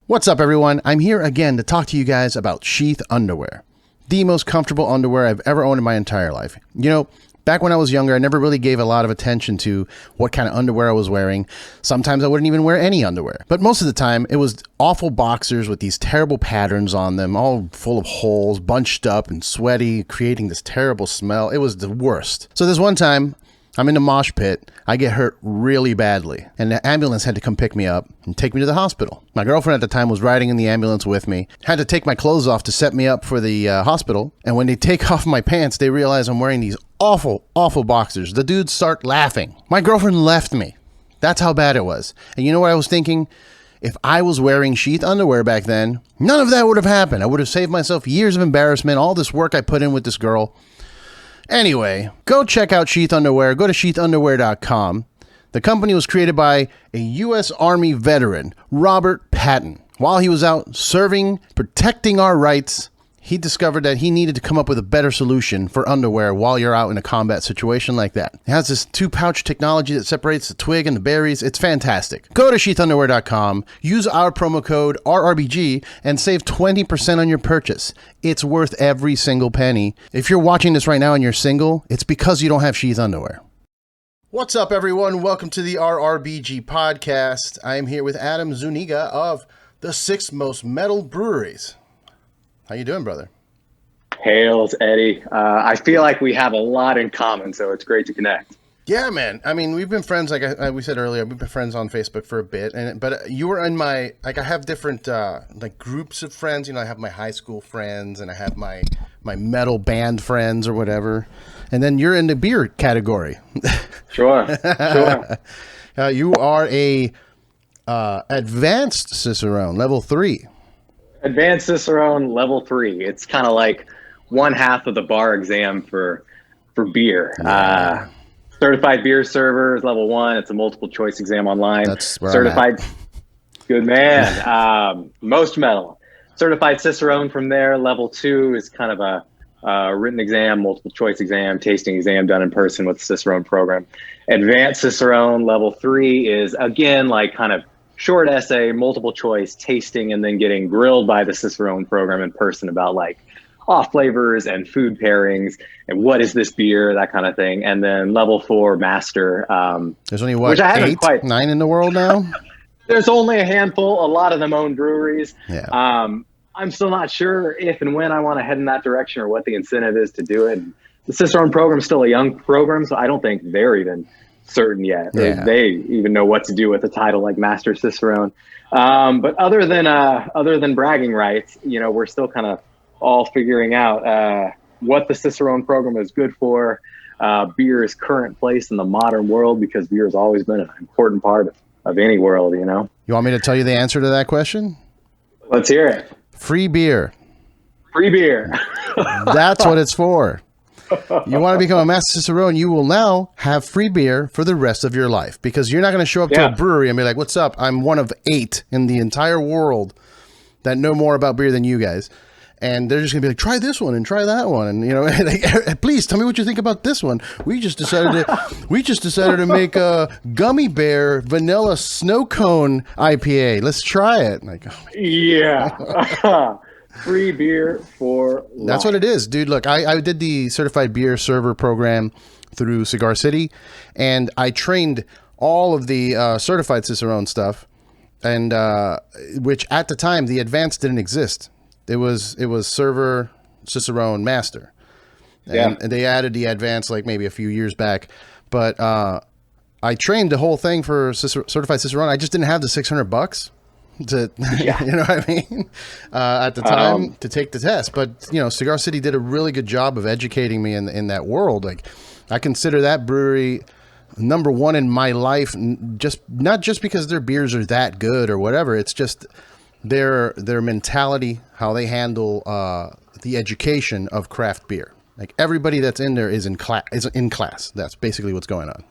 What's up, everyone? I'm here again to talk to you guys about Sheath Underwear, the most comfortable underwear I've ever owned in my entire life. You know, back when I was younger, I never really gave a lot of attention to what kind of underwear I was wearing. Sometimes I wouldn't even wear any underwear. But most of the time, it was awful boxers with these terrible patterns on them, all full of holes, bunched up and sweaty, creating this terrible smell. It was the worst. So this one time, I'm in a mosh pit. I get hurt really badly, and the ambulance had to come pick me up and take me to the hospital. My girlfriend at the time was riding in the ambulance with me, had to take my clothes off to set me up for the hospital, and when they take off my pants, they realize I'm wearing these awful boxers. The dudes start laughing. My girlfriend left me. That's how bad it was. And you know what I was thinking? If I was wearing Sheath underwear back then, none of that would have happened. I would have saved myself years of embarrassment, all this work I put in with this girl. Anyway, go check out Sheath Underwear. Go to sheathunderwear.com. The company was created by a U.S. Army veteran, Robert Patton. While he was out serving, protecting our rights, he discovered that he needed to come up with a better solution for underwear while you're out in a combat situation like that. It has this 2-pouch technology that separates the twig and the berries. It's fantastic. Go to sheathunderwear.com, use our promo code RRBG, and save 20% on your purchase. It's worth every single penny. If you're watching this right now and you're single, it's because you don't have Sheath underwear. What's up, everyone? Welcome to the RRBG podcast. I am here with Adam Zuniga of the Six Most Metal Breweries. How you doing, brother? Hails, Eddie. I feel like we have a lot in common, so it's great to connect. Yeah, man. I mean, we've been friends, like we said earlier, we've been friends on Facebook for a bit, but you were in my, like, I have different, like, groups of friends. You know, I have my high school friends, and I have my metal band friends or whatever, and then you're in the beer category. Sure. You are a Advanced Cicerone, level 3. Advanced Cicerone level 3. It's kind of like one half of the bar exam for beer. Yeah. Certified beer server is level 1. It's a multiple choice exam online. That's where Certified. Good man. Most metal. Certified Cicerone from there. Level 2 is kind of a written exam, multiple choice exam, tasting exam done in person with the Cicerone program. Advanced Cicerone level 3 is, again, like kind of short essay, multiple choice, tasting, and then getting grilled by the Cicerone program in person about like off flavors and food pairings and what is this beer, that kind of thing. And then level 4 master. There's only what, 8, 9 in the world now? There's only a handful. A lot of them own breweries. Yeah. I'm still not sure if and when I want to head in that direction or what the incentive is to do it. The Cicerone program is still a young program, so I don't think they're even certain yet, or they even know what to do with a title like Master Cicerone. But other than bragging rights, you know, we're still kind of all figuring out what the Cicerone program is good for, beer's current place in the modern world, because beer has always been an important part of any world, you know. You want me to tell you the answer to that question? Let's hear it. Free beer. Free beer. That's what it's for. You want to become a Master Cicerone, you will now have free beer for the rest of your life, because you're not going to show up to a brewery and be like, what's up? I'm one of 8 in the entire world that know more about beer than you guys. And they're just going to be like, try this one and try that one. And, you know, like, please tell me what you think about this one. We just decided to make a gummy bear vanilla snow cone IPA. Let's try it. Like, oh yeah. Free beer for life. That's what it is, dude. Look, I did the certified beer server program through Cigar City, and I trained all of the certified Cicerone stuff, and which at the time the advanced didn't exist. It was server, Cicerone, master, and they added the advanced like maybe a few years back, but I trained the whole thing for certified Cicerone. I just didn't have the $600 to, you know what I mean, at the time to take the test. But, you know, Cigar City did a really good job of educating me in that world. Like, I consider that brewery number 1 in my life, not just because their beers are that good or whatever. It's just their mentality, how they handle the education of craft beer. Like, everybody that's in there is in class. That's basically what's going on.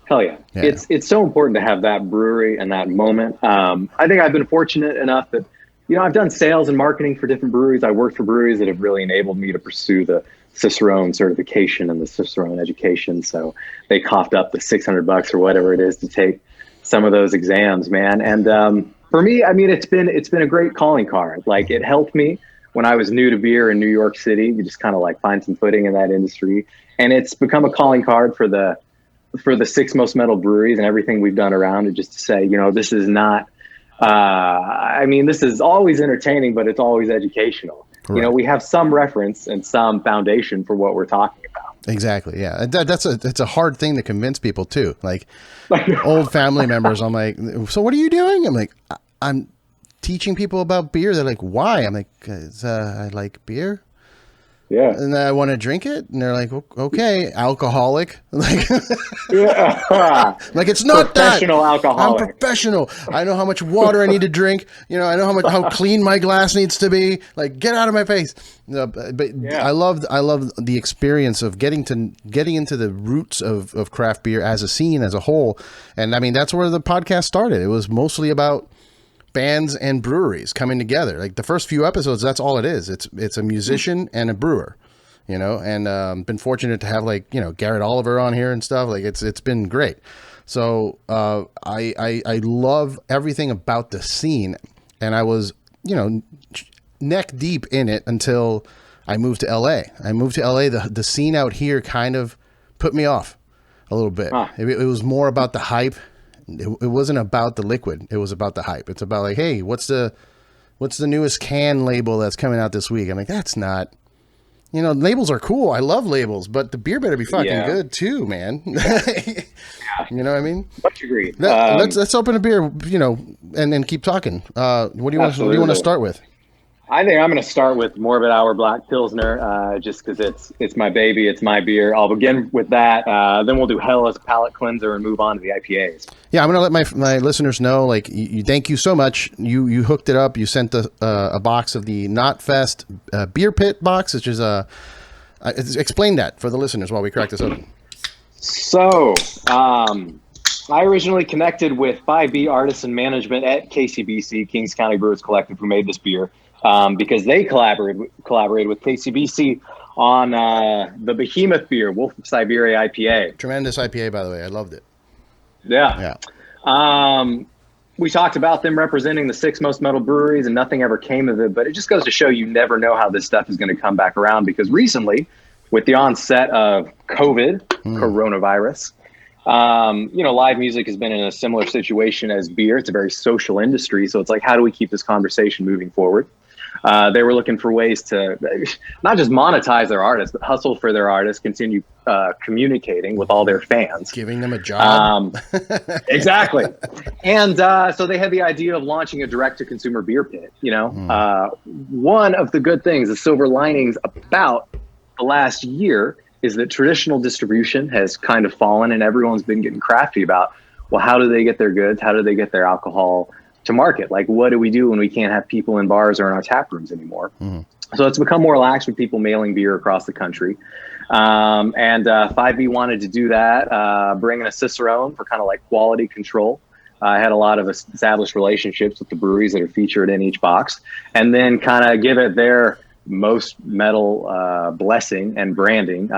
Hell yeah. It's so important to have that brewery and that moment. I think I've been fortunate enough that, you know, I've done sales and marketing for different breweries. I worked for breweries that have really enabled me to pursue the Cicerone certification and the Cicerone education. So they coughed up the $600 or whatever it is to take some of those exams, man. And For me, I mean, it's been a great calling card. Like, it helped me when I was new to beer in New York City. You just kind of like find some footing in that industry, and it's become a calling card for the Six Most Metal Breweries and everything we've done around it. Just to say, you know, this is not. I mean, this is always entertaining, but it's always educational. Right. You know, we have some reference and some foundation for what we're talking about. Exactly. Yeah. It's a hard thing to convince people too. Like old family members, I'm like, so what are you doing? I'm like, I'm teaching people about beer. They're like, why? I'm like, 'cause I like beer. Yeah. And I want to drink it. And they're like, okay, alcoholic. Like, yeah. Like, it's not professional alcoholic. I'm professional. I know how much water I need to drink. You know, I know how clean my glass needs to be. Like, get out of my face. But yeah. I love the experience of getting into the roots of craft beer as a scene as a whole. And I mean, that's where the podcast started. It was mostly about bands and breweries coming together. Like the first few episodes, that's all it is. It's a musician and a brewer, you know, and been fortunate to have, like, you know, Garrett Oliver on here and stuff. Like it's been great. So I love everything about the scene, and I was, you know, neck deep in it until I moved to LA. The scene out here kind of put me off a little bit. It was more about the hype. It wasn't about the liquid. It was about the hype. It's about like, hey, what's the newest can label that's coming out this week? I'm like, that's not, you know, labels are cool. I love labels, but the beer better be fucking good too, man. You know what I mean? Much agreed. Let's open a beer, you know, and keep talking. What do you want to start with? I think I'm going to start with Morbid Hour Black Pilsner, just because it's my baby, it's my beer. I'll begin with that. Then we'll do Hell as a palate cleanser and move on to the IPAs. Yeah, I'm going to let my listeners know. Like, you thank you so much. You hooked it up. You sent a box of the Knotfest Beer Pit box, which is explain that for the listeners while we crack this open. So, I originally connected with 5B Artisan Management at KCBC, Kings County Brewers Collective, who made this beer. Because they collaborated with KCBC on the behemoth beer, Wolf of Siberia IPA. Tremendous IPA, by the way. I loved it. Yeah. We talked about them representing the Six Most Metal Breweries, and nothing ever came of it. But it just goes to show you never know how this stuff is going to come back around. Because recently, with the onset of coronavirus, you know, live music has been in a similar situation as beer. It's a very social industry. So it's like, how do we keep this conversation moving forward? They were looking for ways to not just monetize their artists, but hustle for their artists, continue communicating with all their fans. Giving them a job. Exactly. And so they had the idea of launching a direct-to-consumer beer pit. You know, one of the good things, the silver linings about the last year, is that traditional distribution has kind of fallen, and everyone's been getting crafty about, well, how do they get their goods? How do they get their alcohol to market? Like, what do we do when we can't have people in bars or in our tap rooms anymore? So it's become more lax with people mailing beer across the country. And 5B wanted to do that, bring in a Cicerone for kind of like quality control. I had a lot of established relationships with the breweries that are featured in each box, and then kind of give it their most metal blessing and branding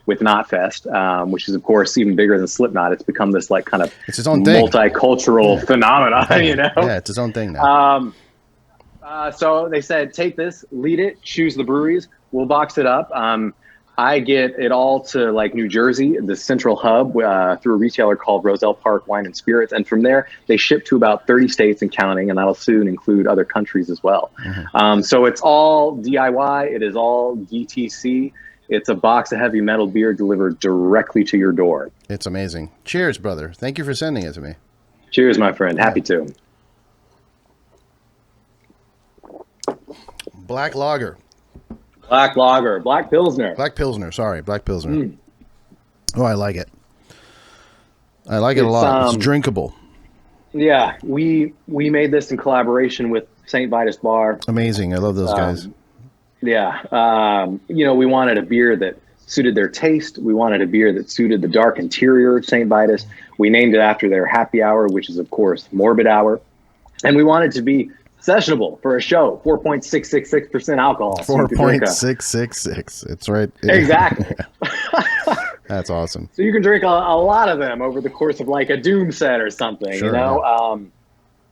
with Knotfest, which is, of course, even bigger than Slipknot. It's become this like kind of it's its own thing. Multicultural phenomenon, you know? Yeah, it's its own thing now. So they said, take this, lead it, choose the breweries, we'll box it up. I get it all to like New Jersey, the central hub, through a retailer called Roselle Park Wine and Spirits. And from there, they ship to about 30 states and counting, and that'll soon include other countries as well. So it's all DIY. It is all DTC. It's a box of heavy metal beer delivered directly to your door. It's amazing. Cheers, brother. Thank you for sending it to me. Cheers, my friend. Happy to. Black lager. Black lager. Black Pilsner. Black Pilsner. Sorry, Black Pilsner. Oh, I like it. I like it a lot. It's drinkable. Yeah, we made this in collaboration with St. Vitus Bar. Amazing. I love those guys. Yeah. You know, we wanted a beer that suited their taste. We wanted a beer that suited the dark interior of St. Vitus. We named it after their happy hour, which is, of course, Morbid Hour. And we wanted to be sessionable for a show. 4.666% alcohol. 4.666. It's right. Exactly. That's awesome. So you can drink a lot of them over the course of like a Doom set or something, sure, you know?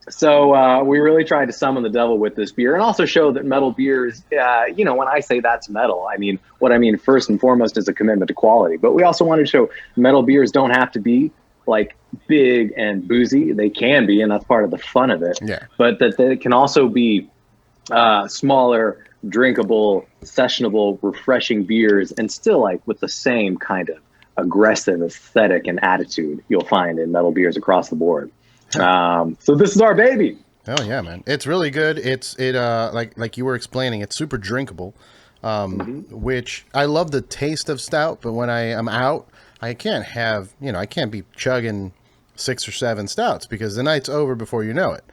So we really tried to summon the devil with this beer, and also show that metal beers, when I say that's metal, I mean, what I mean first and foremost is a commitment to quality. But we also wanted to show metal beers don't have to be like big and boozy. They can be, and that's part of the fun of it. Yeah. But that they can also be smaller, drinkable, sessionable, refreshing beers, and still like with the same kind of aggressive aesthetic and attitude you'll find in metal beers across the board. So this is our baby. Oh yeah, man, it's really good. Like you were explaining, it's super drinkable, which I love the taste of stout. But when I am out, I can't be chugging 6 or 7 stouts because the night's over before you know it.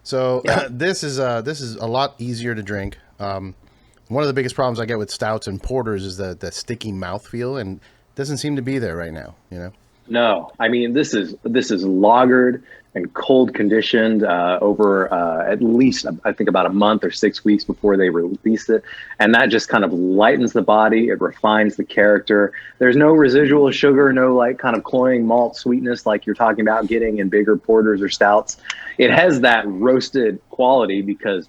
So this is a lot easier to drink. One of the biggest problems I get with stouts and porters is the sticky mouthfeel, and it doesn't seem to be there right now. No, I mean, this is lagered and cold conditioned over at least, I think, about a month or 6 weeks before they release it. And that just kind of lightens the body. It refines the character. There's no residual sugar, no like kind of cloying malt sweetness like you're talking about getting in bigger porters or stouts. It has that roasted quality because,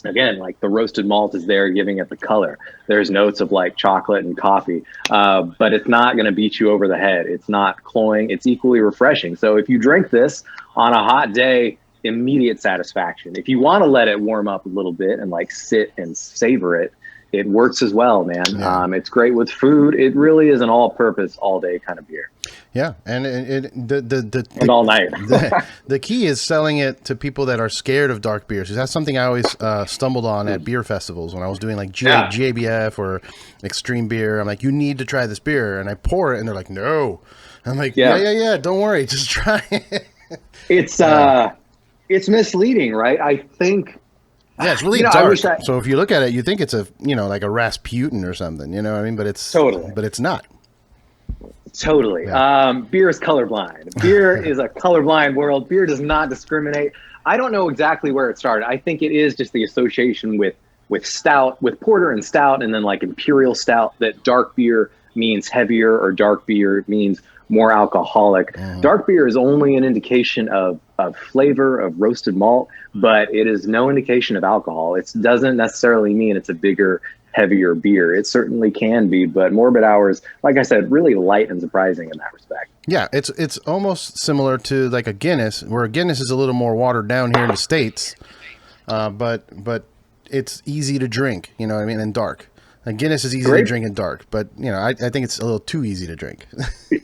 again, like the roasted malt is there giving it the color. There's notes of like chocolate and coffee, but it's not going to beat you over the head. It's not cloying. It's equally refreshing. So if you drink this on a hot day, immediate satisfaction. If you want to let it warm up a little bit and like sit and savor it, it works as well, man. Yeah. It's great with food. It really is an all-purpose, all-day kind of beer. Yeah, and and all night. the key is selling it to people that are scared of dark beers. That's something I always stumbled on at beer festivals when I was doing like GABF or extreme beer. I'm like, you need to try this beer, and I pour it, and they're like, no. I'm like, yeah, don't worry, just try it. It's misleading, right? I think. Yeah, it's really dark. So if you look at it, you think it's like a Rasputin or something, you know what I mean? But it's but it's not. Totally. Yeah. Beer is colorblind. Beer is a colorblind world. Beer does not discriminate. I don't know exactly where it started. I think it is just the association with stout, with porter and stout, and then like imperial stout, that dark beer means heavier or dark beer means more alcoholic. Dark beer is only an indication of flavor, of roasted malt, but it is no indication of alcohol. It doesn't necessarily mean it's a bigger, heavier beer. It certainly can be, but Morbid Hours, like I said, really light and surprising in that respect. Yeah, it's almost similar to like a Guinness, where a Guinness is a little more watered down here in the States, but it's easy to drink, you know what I mean, and dark. A Guinness is easy to drink and dark, but I think it's a little too easy to drink.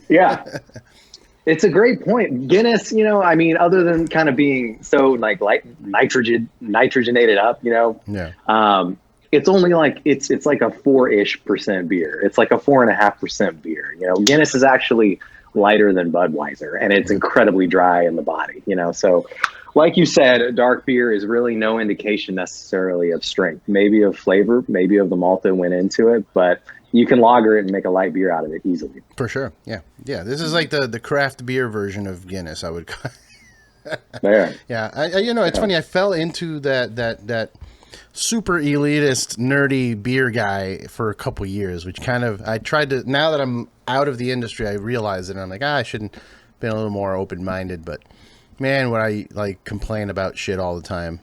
Yeah. It's a great point. Guinness, I mean, other than kind of being so like light nitrogenated up, it's only like it's like a 4-ish% beer. It's like a 4.5% beer. Guinness is actually lighter than Budweiser, and it's incredibly dry in the body. So like you said, dark beer is really no indication necessarily of strength, maybe of flavor, maybe of the malt that went into it, but you can lager it and make a light beer out of it easily. For sure. Yeah. This is like the craft beer version of Guinness, I would call it. Yeah. It's funny. I fell into that super elitist, nerdy beer guy for a couple years, which kind of, I tried to, now that I'm out of the industry, I realize it. And I'm like, I shouldn't have been a little more open-minded, but man, would I like complain about shit all the time.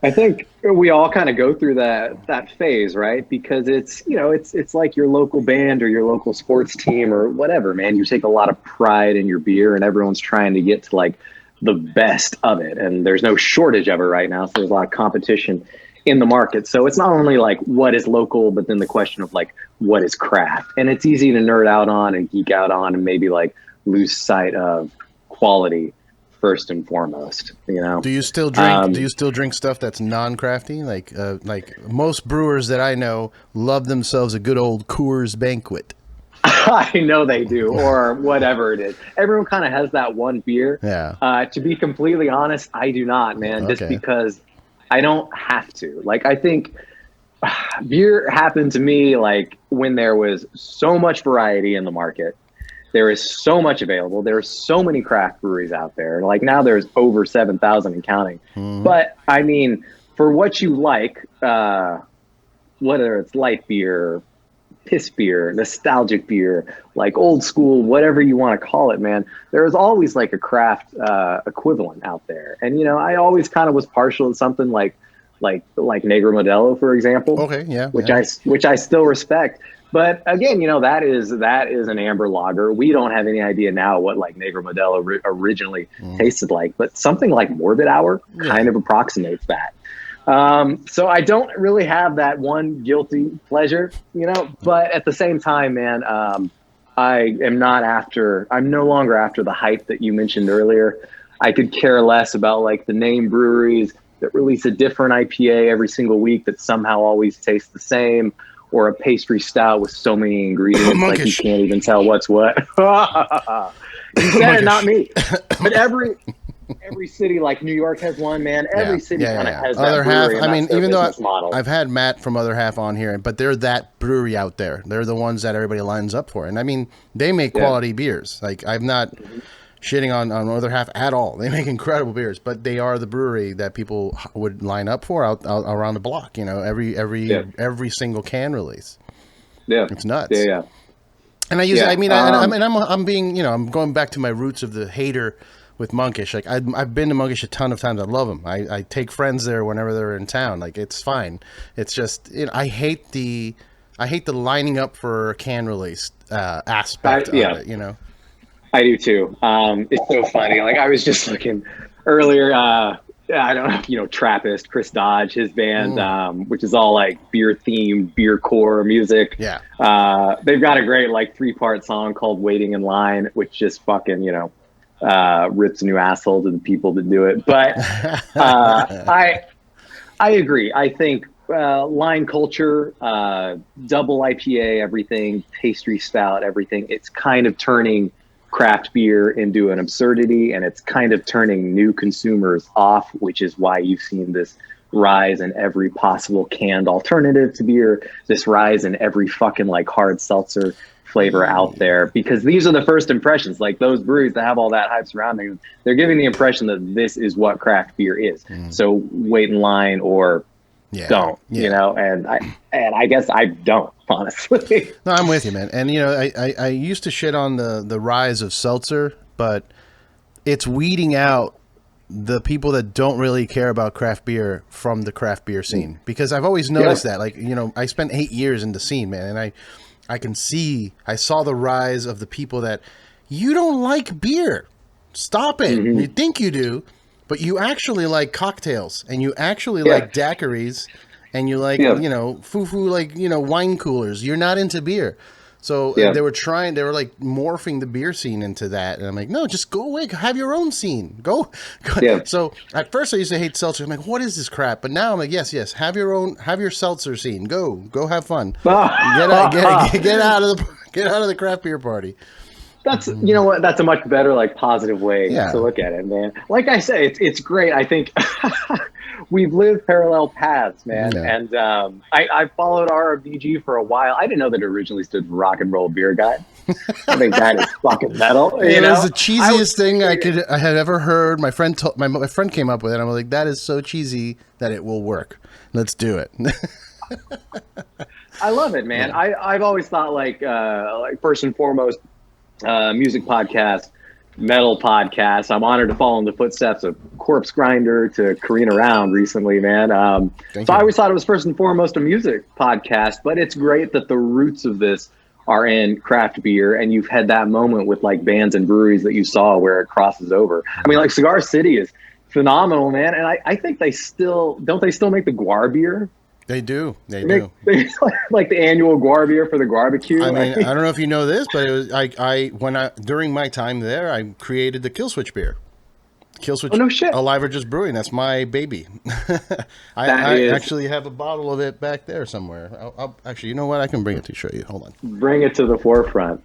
I think we all kind of go through that phase, right? Because it's like your local band or your local sports team or whatever, man. You take a lot of pride in your beer, and everyone's trying to get to like the best of it, and there's no shortage of it right now. So there's a lot of competition in the market. So it's not only like what is local, but then the question of like what is craft, and it's easy to nerd out on and geek out on, and maybe like lose sight of quality first and foremost. Do you still drink? Do you still drink stuff that's non-crafty? Like most brewers that I know love themselves a good old Coors Banquet. I know they do, or whatever it is. Everyone kind of has that one beer. Yeah. To be completely honest, I do not, man. Just because I don't have to. Like, I think beer happened to me like when there was so much variety in the market. There is so much available. There are so many craft breweries out there. Like now there's over 7,000 and counting. But I mean, for what you like, whether it's light beer, piss beer, nostalgic beer, like old school, whatever you want to call it, man. There's always like a craft equivalent out there. And, you know, I always kind of was partial to something like Negro Modelo, for example. Okay, yeah. Which I still respect. But again, you know, that is an amber lager. We don't have any idea now what like Negro Modelo originally tasted like, but something like Morbid Hour kind of approximates that. So I don't really have that one guilty pleasure, you know, but at the same time, man, I'm no longer after the hype that you mentioned earlier. I could care less about like the name breweries that release a different IPA every single week that somehow always tastes the same, or a pastry stout with so many ingredients like you can't even tell what's what. You said it, not me. But every city, like New York has one, man. Every city kind of has Other that half. brewery, I mean, even though I've had Matt from Other Half on here, but they're that brewery out there. They're the ones that everybody lines up for. And I mean, they make quality beers. Like, I'm not shitting on Other Half at all. They make incredible beers, but they are the brewery that people would line up for out around the block. You know, every single can release. Yeah, it's nuts. Yeah. And I use. I mean, I'm being. You know, I'm going back to my roots of the hater with Monkish. Like, I've been to Monkish a ton of times. I love them. I take friends there whenever they're in town. Like, it's fine. It's just, you know, I hate the lining up for a can release aspect of it. You know. I do too. It's so funny. Like, I was just looking earlier. I don't know, you know, Trappist, Chris Dodge, his band, which is all like beer themed, beer core music. Yeah. They've got a great like 3-part song called "Waiting in Line," which just fucking, you know, rips a new asshole to the people that do it. But I agree. I think line culture, double IPA, everything, pastry stout, everything. It's kind of turning craft beer into an absurdity, and it's kind of turning new consumers off, which is why you've seen this rise in every possible canned alternative to beer, this rise in every fucking like hard seltzer flavor out there, because these are the first impressions. Like, those breweries that have all that hype surrounding them, they're giving the impression that this is what craft beer is. So wait in line or don't, you know, and I guess I don't, honestly. No, I'm with you, man. And, you know, I used to shit on the rise of seltzer, but it's weeding out the people that don't really care about craft beer from the craft beer scene. Because I've always noticed that, like, you know, I spent 8 years in the scene, man, and I saw the rise of the people that, you don't like beer. Stop it. You think you do, but you actually like cocktails, and you actually like daiquiris, and you like, you know, foo-foo, like, you know, wine coolers. You're not into beer. So they were like morphing the beer scene into that. And I'm like, no, just go away. Have your own scene. Go. So at first I used to hate seltzer. I'm like, what is this crap? But now I'm like, yes, have your seltzer scene. Go have fun. Get out of the craft beer party. That's, you know what, that's a much better, like, positive way to look at it, man. Like I say, it's great. I think we've lived parallel paths, man. And I followed RBG for a while. I didn't know that it originally stood for Rock and Roll Beer Guy. I think that is fucking metal. It was the cheesiest thing I had ever heard. My friend my friend came up with it. I'm like, that is so cheesy that it will work. Let's do it. I love it, man. I've always thought, like first and foremost, music podcast, metal podcast. I'm honored to follow in the footsteps of Corpse Grinder to Careen Around recently, man. I always thought it was first and foremost a music podcast, but it's great that the roots of this are in craft beer, and you've had that moment with like bands and breweries that you saw where it crosses over. I mean, like Cigar City is phenomenal, man, and I think they still make the guar beer. They do. They do. Like the annual guar beer for the barbecue. I mean, I don't know if you know this, but it was during my time there, I created the Kill Switch beer. Kill Switch. Oh, no shit. Alive or Just Brewing. That's my baby. I actually have a bottle of it back there somewhere. I'll actually, you know what? I can bring it to show you. Hold on. Bring it to the forefront.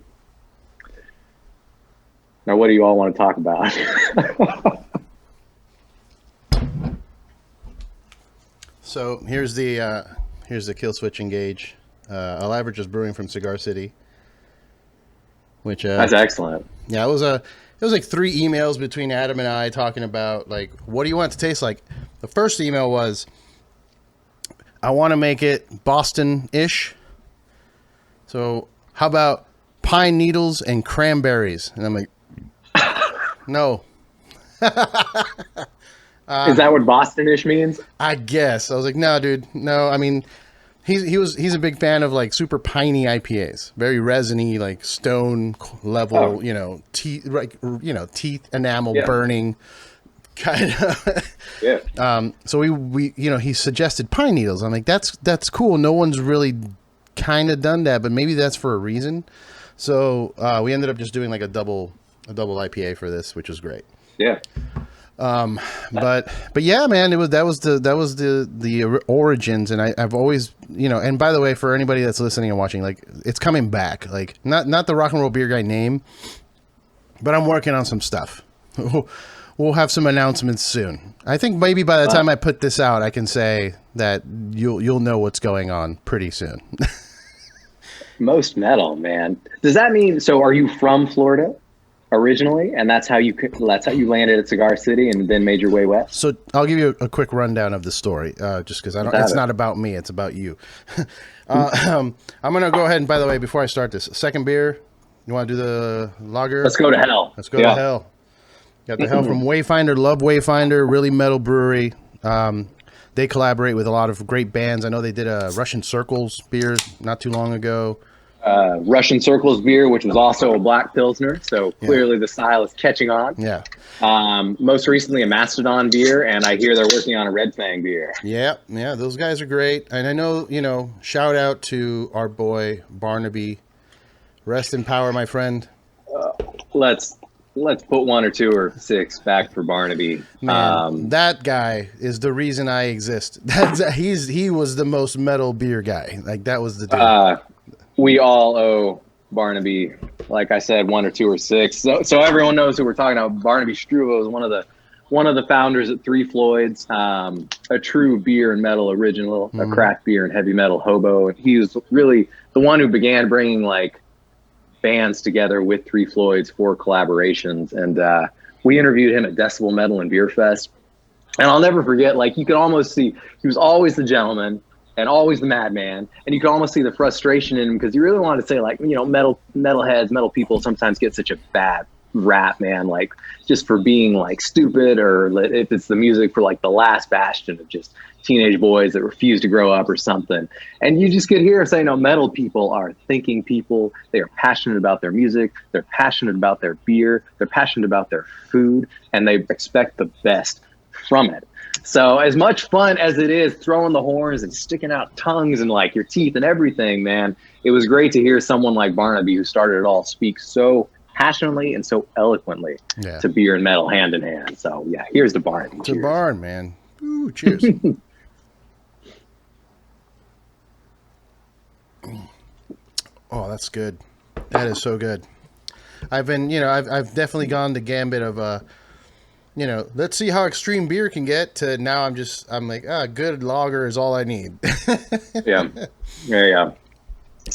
Now, what do you all want to talk about? So here's the Kill Switch Engage, Alive or Just Brewing from Cigar City, which that's excellent. Yeah, it was like 3 emails between Adam and I talking about, like, what do you want it to taste like? The first email was, I want to make it Boston-ish. So how about pine needles and cranberries? And I'm like, no. Is that what Bostonish means? I guess. I was like, no, dude, no. I mean, he's a big fan of like super piney IPAs, very resiny, like stone level, teeth, like, teeth enamel burning kind of. Yeah. So we he suggested pine needles. I'm like, that's cool. No one's really kind of done that, but maybe that's for a reason. So we ended up just doing like a double IPA for this, which was great. Yeah. But yeah, man, that was the origins, and I've always, and by the way, for anybody that's listening and watching, like, it's coming back, like, not the Rock and Roll Beer Guy name, but I'm working on some stuff. We'll have some announcements soon. I think maybe by the time I put this out, I can say that you'll know what's going on pretty soon. Most Metal, man. Does that mean, so are you from Florida originally, and that's how you landed at Cigar City and then made your way west? So I'll give you a quick rundown of the story, just because it's not about me, it's about you. I'm gonna go ahead and, by the way, before I start this, second beer, you want to do the lager? Let's go to hell. Let's go to hell. Got the hell from Wayfinder. Love Wayfinder. Really metal brewery. They collaborate with a lot of great bands. I know they did a Russian Circles beer not too long ago. Russian Circles beer, which was also a black Pilsner. So clearly the style is catching on. Yeah. Most recently a Mastodon beer, and I hear they're working on a Red Fang beer. Yeah. Those guys are great. And I know, shout out to our boy Barnaby. Rest in power, my friend. Let's put 1 or 2 or 6 back for Barnaby. Man, that guy is the reason I exist. He was the most metal beer guy. Like, that was the dude. We all owe Barnaby, like I said, 1 or 2 or 6. So everyone knows who we're talking about. Barnaby Struve was one of the founders at Three Floyds, a true beer and metal original, a craft beer and heavy metal hobo. He was really the one who began bringing like bands together with Three Floyds for collaborations. And we interviewed him at Decibel Metal and Beer Fest. And I'll never forget, like, you could almost see he was always the gentleman and always the madman, and you could almost see the frustration in him because he really wanted to say, like, metalheads, metal people sometimes get such a bad rap, man, like, just for being like stupid, or if it's the music for like the last bastion of just teenage boys that refuse to grow up or something. And you just could hear him say, no, metal people are thinking people. They are passionate about their music. They're passionate about their beer. They're passionate about their food, and they expect the best from it. So as much fun as it is throwing the horns and sticking out tongues and like your teeth and everything, man, it was great to hear someone like Barnaby, who started it all, speak so passionately and so eloquently to beer and metal hand in hand. So yeah, here's the Barn. To Barn, man. Ooh, cheers. Oh, that's good. That is so good. I've been, I've definitely gone the gambit of let's see how extreme beer can get, to now I'm like, good lager is all I need. Yeah.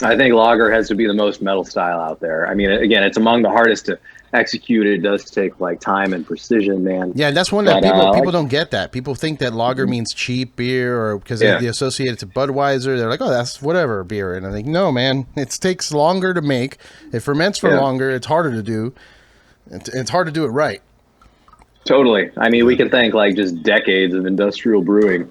I think lager has to be the most metal style out there. I mean, again, it's among the hardest to execute. It does take like time and precision, man. Yeah, that's one that people don't get that. People think that lager means cheap beer, or because they associate it to Budweiser. They're like, oh, that's whatever beer. And I think, no, man, it takes longer to make. It ferments for longer. It's harder to do. It's hard to do it right. Totally. I mean, we can thank like just decades of industrial brewing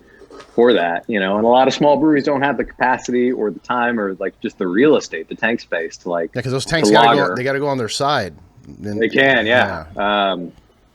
for that, and a lot of small breweries don't have the capacity or the time or like just the real estate, the tank space to like. Yeah, because those tanks gotta go on their side. They can, yeah.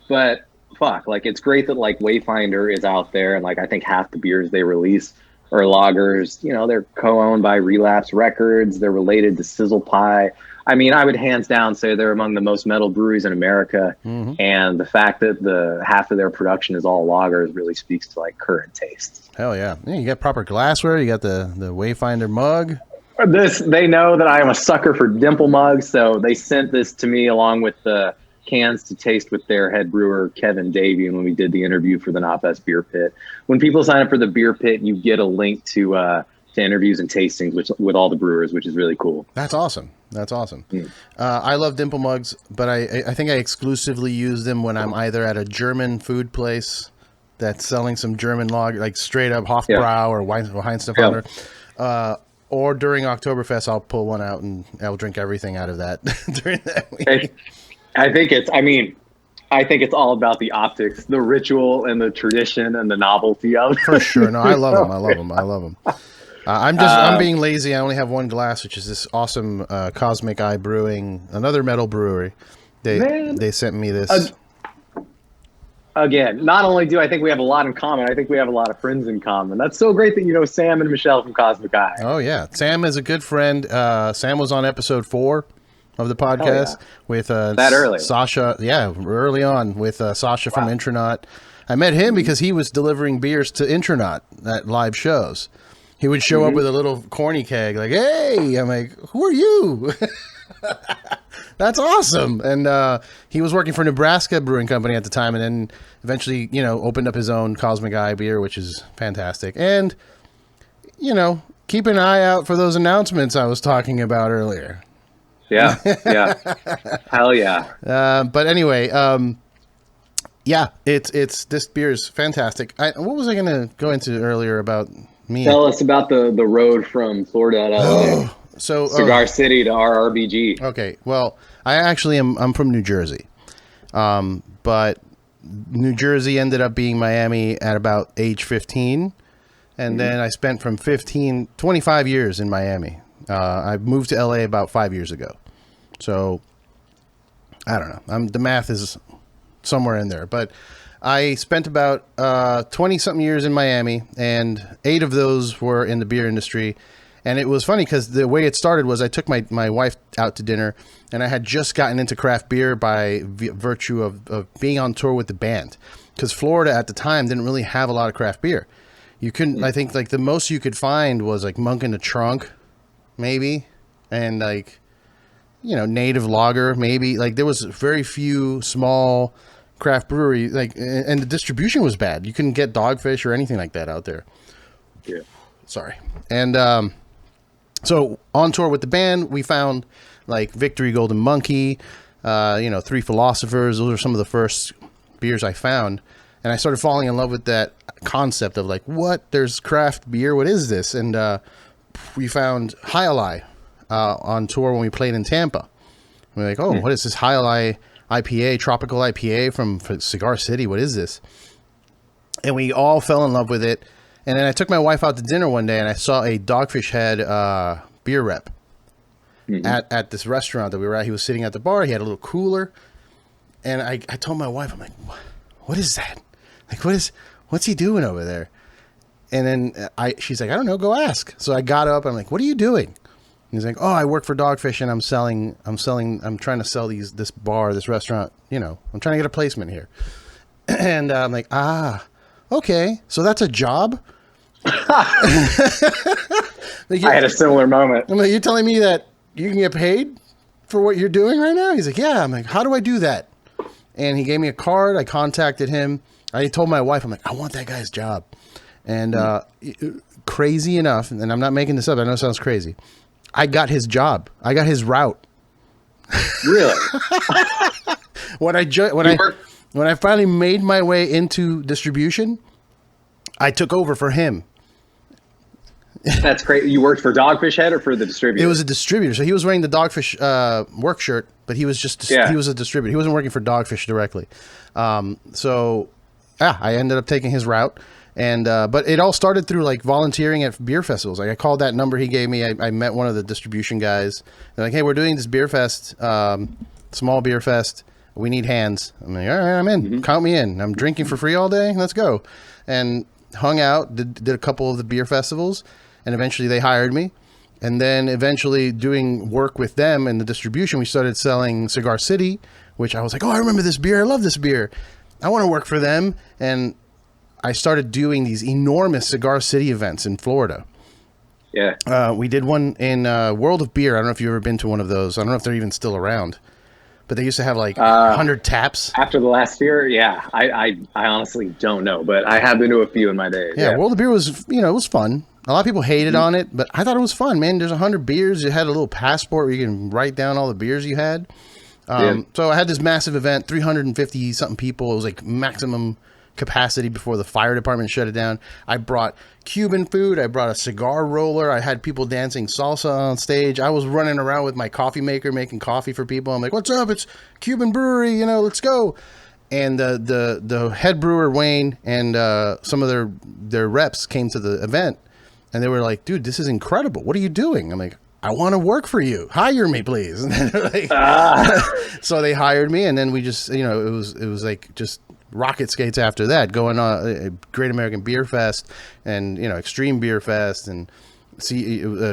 But fuck, like, it's great that like Wayfinder is out there, and like I think half the beers they release are lagers. They're co-owned by Relapse Records. They're related to Sizzle Pie. I mean, I would hands down say they're among the most metal breweries in America. Mm-hmm. And the fact that the half of their production is all lagers really speaks to like current tastes. Hell yeah. You got proper glassware. You got the Wayfinder mug. They know that I am a sucker for dimple mugs. So they sent this to me along with the cans to taste with their head brewer, Kevin Davey, when we did the interview for the Knotfest Beer Pit. When people sign up for the Beer Pit, you get a link to interviews and tastings with all the brewers, which is really cool. That's awesome. I love dimple mugs, but I think I exclusively use them when I'm either at a German food place that's selling some German lager, like straight up Hofbrau or Weihenstephaner, or during Oktoberfest, I'll pull one out and I'll drink everything out of that during that week. I think it's all about the optics, the ritual, and the tradition and the novelty of it. For sure. No, I love them. I love them. I'm being lazy. I only have one glass, which is this awesome Cosmic Eye Brewing, another metal brewery. They sent me this. Again, not only do I think we have a lot in common, I think we have a lot of friends in common. That's so great that you know Sam and Michelle from Cosmic Eye. Oh, yeah. Sam is a good friend. Sam was on episode 4 of the podcast with that early. Sasha. Yeah, early on with Sasha from Intronaut. I met him because he was delivering beers to Intronaut at live shows. He would show up with a little corny keg like, hey, I'm like, who are you? That's awesome. And he was working for Nebraska Brewing Company at the time, and then eventually, opened up his own Cosmic Eye beer, which is fantastic. And, keep an eye out for those announcements I was talking about earlier. Yeah. Hell yeah. But anyway, it's this beer is fantastic. What was I going to go into earlier about me? Tell us about the road from Florida to LA. Cigar City to RRBG. Okay, well, I'm from New Jersey, but New Jersey ended up being Miami at about age 15, and then I spent from 25 years in Miami. I moved to LA about 5 years ago, so I don't know. The math is somewhere in there, but I spent about 20-something years in Miami, and 8 of those were in the beer industry. And it was funny because the way it started was I took my wife out to dinner, and I had just gotten into craft beer by virtue of being on tour with the band. Because Florida at the time didn't really have a lot of craft beer. You couldn't, I think, like the most you could find was like Monk in the Trunk, maybe, and like, Native Lager, maybe. Like there was very few small craft brewery, and the distribution was bad. You couldn't get Dogfish or anything like that out there. Yeah. Sorry. And so on tour with the band, we found like Victory Golden Monkey, Three Philosophers. Those are some of the first beers I found. And I started falling in love with that concept of like, what? There's craft beer? What is this? And we found Highland on tour when we played in Tampa. We're like, what is this Highland IPA, tropical IPA from Cigar City? What is this? And we all fell in love with it. And then I took my wife out to dinner one day, and I saw a Dogfish Head beer rep at this restaurant that we were at. He was sitting at the bar. He had a little cooler. And I told my wife, I'm like, what is that? Like, what's he doing over there? And then she's like, I don't know, go ask. So I got up. I'm like, what are you doing? And he's like, I work for Dogfish, and I'm trying to sell this restaurant. I'm trying to get a placement here. And I'm like, okay, so that's a job? I had a similar moment. I'm like, you're telling me that you can get paid for what you're doing right now? He's like, yeah. I'm like, how do I do that? And he gave me a card. I contacted him. I told my wife, I'm like, I want that guy's job. And crazy enough, and I'm not making this up, I know it sounds crazy, I got his job. I got his route. Really? When I finally made my way into distribution, I took over for him. That's great. You worked for Dogfish Head or for the distributor? It was a distributor. So he was wearing the Dogfish work shirt, but he was he was a distributor. He wasn't working for Dogfish directly. I ended up taking his route. And but it all started through like volunteering at beer festivals. Like I called that number he gave me. I met one of the distribution guys. They're like, hey, we're doing this beer fest, small beer fest. We need hands. I'm like, all right, I'm in. Count me in. I'm drinking for free all day. Let's go. And hung out, did a couple of the beer festivals, and eventually they hired me. And then eventually doing work with them in the distribution, we started selling Cigar City, which I was like, I remember this beer. I love this beer. I want to work for them. And I started doing these enormous Cigar City events in Florida. Yeah. We did one in World of Beer. I don't know if you've ever been to one of those. I don't know if they're even still around. But they used to have like 100 taps. After the last year, yeah. I honestly don't know, but I have been to a few in my days. Yeah, World of Beer was, it was fun. A lot of people hated on it, but I thought it was fun, man. There's 100 beers. You had a little passport where you can write down all the beers you had. So I had this massive event, 350-something people. It was like maximum capacity before the fire department shut it down. I brought Cuban food. I brought a cigar roller. I had people dancing salsa on stage. I was running around with my coffee maker making coffee for people. I'm like, what's up? It's Cuban brewery, you know, let's go. And the head brewer, Wayne, and some of their reps came to the event, and they were like, dude, this is incredible. What are you doing? I'm like, I want to work for you. Hire me, please. And then they're like, so they hired me, and then we just, you know, it was like just rocket skates after that, going on a Great American Beer Fest and, you know, Extreme Beer Fest and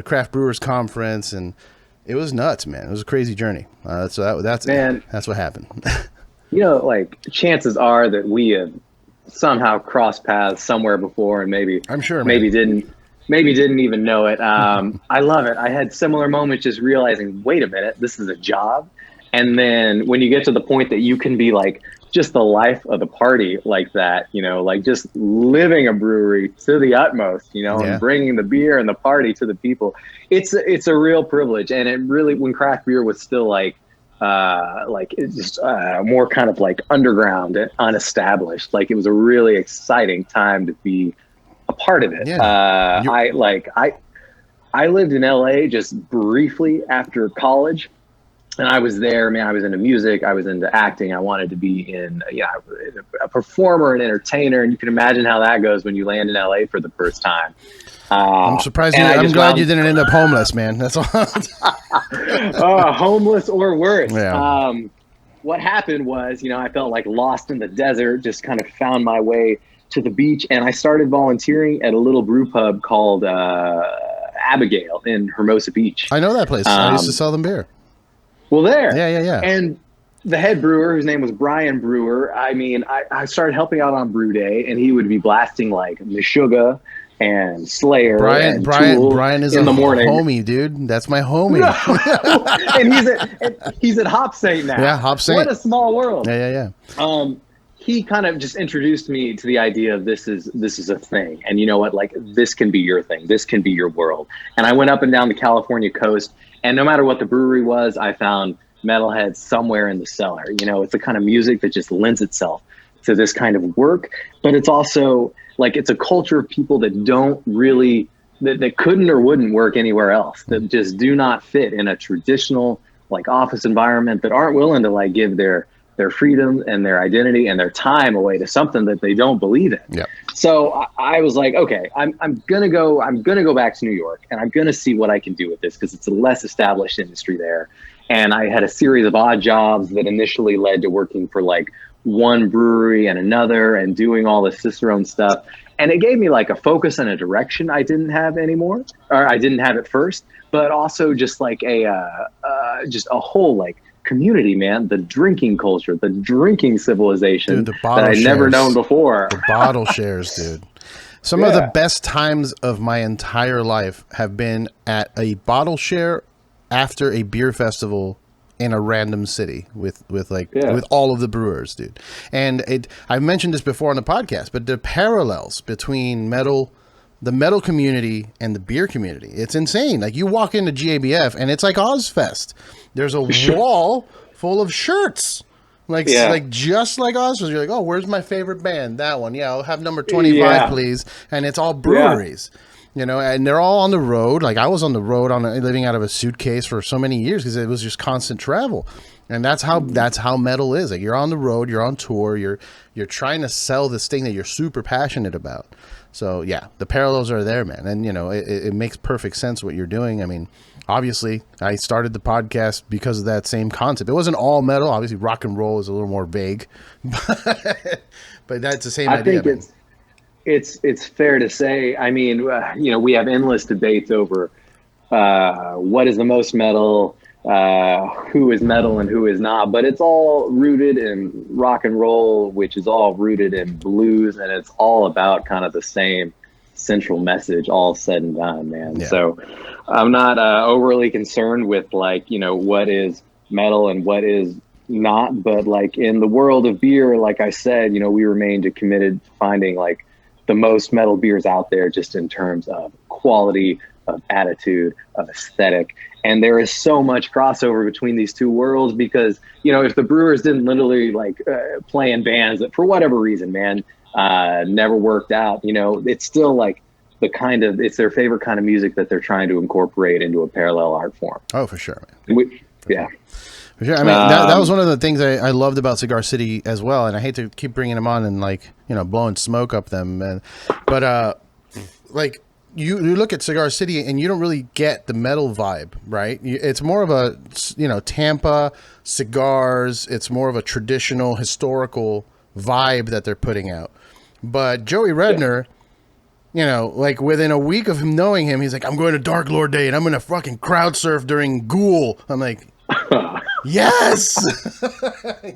Craft Brewers Conference, and it was nuts, man. It was a crazy journey. That's what happened. You know, like, chances are that we have somehow crossed paths somewhere before, and maybe didn't even know it. I love it. I had similar moments, just realizing, wait a minute, this is a job. And then when you get to the point that you can be like just the life of the party like that, you know, like just living a brewery to the utmost, you know, and bringing the beer and the party to the people. It's a real privilege. And it really, when craft beer was still it's just more kind of like underground and unestablished, like it was a really exciting time to be a part of it. Yeah. I lived in LA just briefly after college. And I was there, man. I was into music. I was into acting. I wanted to be a performer, an entertainer. And you can imagine how that goes when you land in LA for the first time. I'm surprised. I'm glad you didn't end up homeless, man. That's all. Homeless or worse. Yeah. What happened was, you know, I felt like lost in the desert, just kind of found my way to the beach. And I started volunteering at a little brew pub called Abigail in Hermosa Beach. I know that place. I used to sell them beer. Well, there. Yeah. And the head brewer, whose name was Brian Brewer, I mean, I started helping out on brew day, and he would be blasting like Meshuggah and Slayer. Brian is in the morning. Homie, dude. That's my homie. And he's at Hop Saint now. Yeah, Hop Saint. What a small world. Yeah. He kind of just introduced me to the idea of this is a thing. And you know what? Like, this can be your thing. This can be your world. And I went up and down the California coast, and no matter what the brewery was, I found metalheads somewhere in the cellar. You know, it's the kind of music that just lends itself to this kind of work, but it's also like, it's a culture of people that don't really, that couldn't or wouldn't work anywhere else, that just do not fit in a traditional like office environment, that aren't willing to like give their freedom and their identity and their time away to something that they don't believe in. Yep. So I was like, okay, I'm gonna go back to New York, and I'm gonna see what I can do with this, because it's a less established industry there. And I had a series of odd jobs that initially led to working for like one brewery and another, and doing all the Cicerone stuff. And it gave me like a focus and a direction I didn't have anymore, or I didn't have at first, but also just like just a whole like community, man, the drinking culture, the drinking civilization, dude, that I'd never known before. The bottle shares, dude. Some of the best times of my entire life have been at a bottle share after a beer festival in a random city with all of the brewers, dude. And I've mentioned this before on the podcast, but the parallels between the metal community and the beer community, it's insane. Like, you walk into GABF and it's like Ozfest. There's a wall full of shirts. Like just like Ozfest. You're like, oh, where's my favorite band? That one. Yeah, I'll have number 25, please. And it's all breweries. You know, and they're all on the road. Like, I was on the road living out of a suitcase for so many years because it was just constant travel. And that's how metal is. Like, you're on the road, you're on tour, you're trying to sell this thing that you're super passionate about. So yeah, the parallels are there, man. And you know, it makes perfect sense what you're doing. I mean, obviously, I started the podcast because of that same concept. It wasn't all metal. Obviously, rock and roll is a little more vague, but that's the same idea. I think it's fair to say. I mean, you know, we have endless debates over what is the most metal, who is metal and who is not, but it's all rooted in rock and roll, which is all rooted in blues, and it's all about kind of the same central message, all said and done, man. Yeah. So I'm not overly concerned with, like, you know, what is metal and what is not, but like in the world of beer, like I said, you know, we remained committed to finding like the most metal beers out there, just in terms of quality, of attitude, of aesthetic. And there is so much crossover between these two worlds, because, you know, if the brewers didn't literally like play in bands that for whatever reason, man, never worked out. You know, it's still like it's their favorite kind of music that they're trying to incorporate into a parallel art form. Oh, for sure, man. Yeah. For sure. I mean, that was one of the things I loved about Cigar City as well. And I hate to keep bringing them on and like, you know, blowing smoke up them. But like you look at Cigar City and you don't really get the metal vibe, right? It's more of a, you know, Tampa cigars. It's more of a traditional historical vibe that they're putting out. But Joey Redner, you know, like within a week of him knowing him, he's like, I'm going to Dark Lord Day and I'm going to fucking crowd surf during Ghoul. I'm like, yes,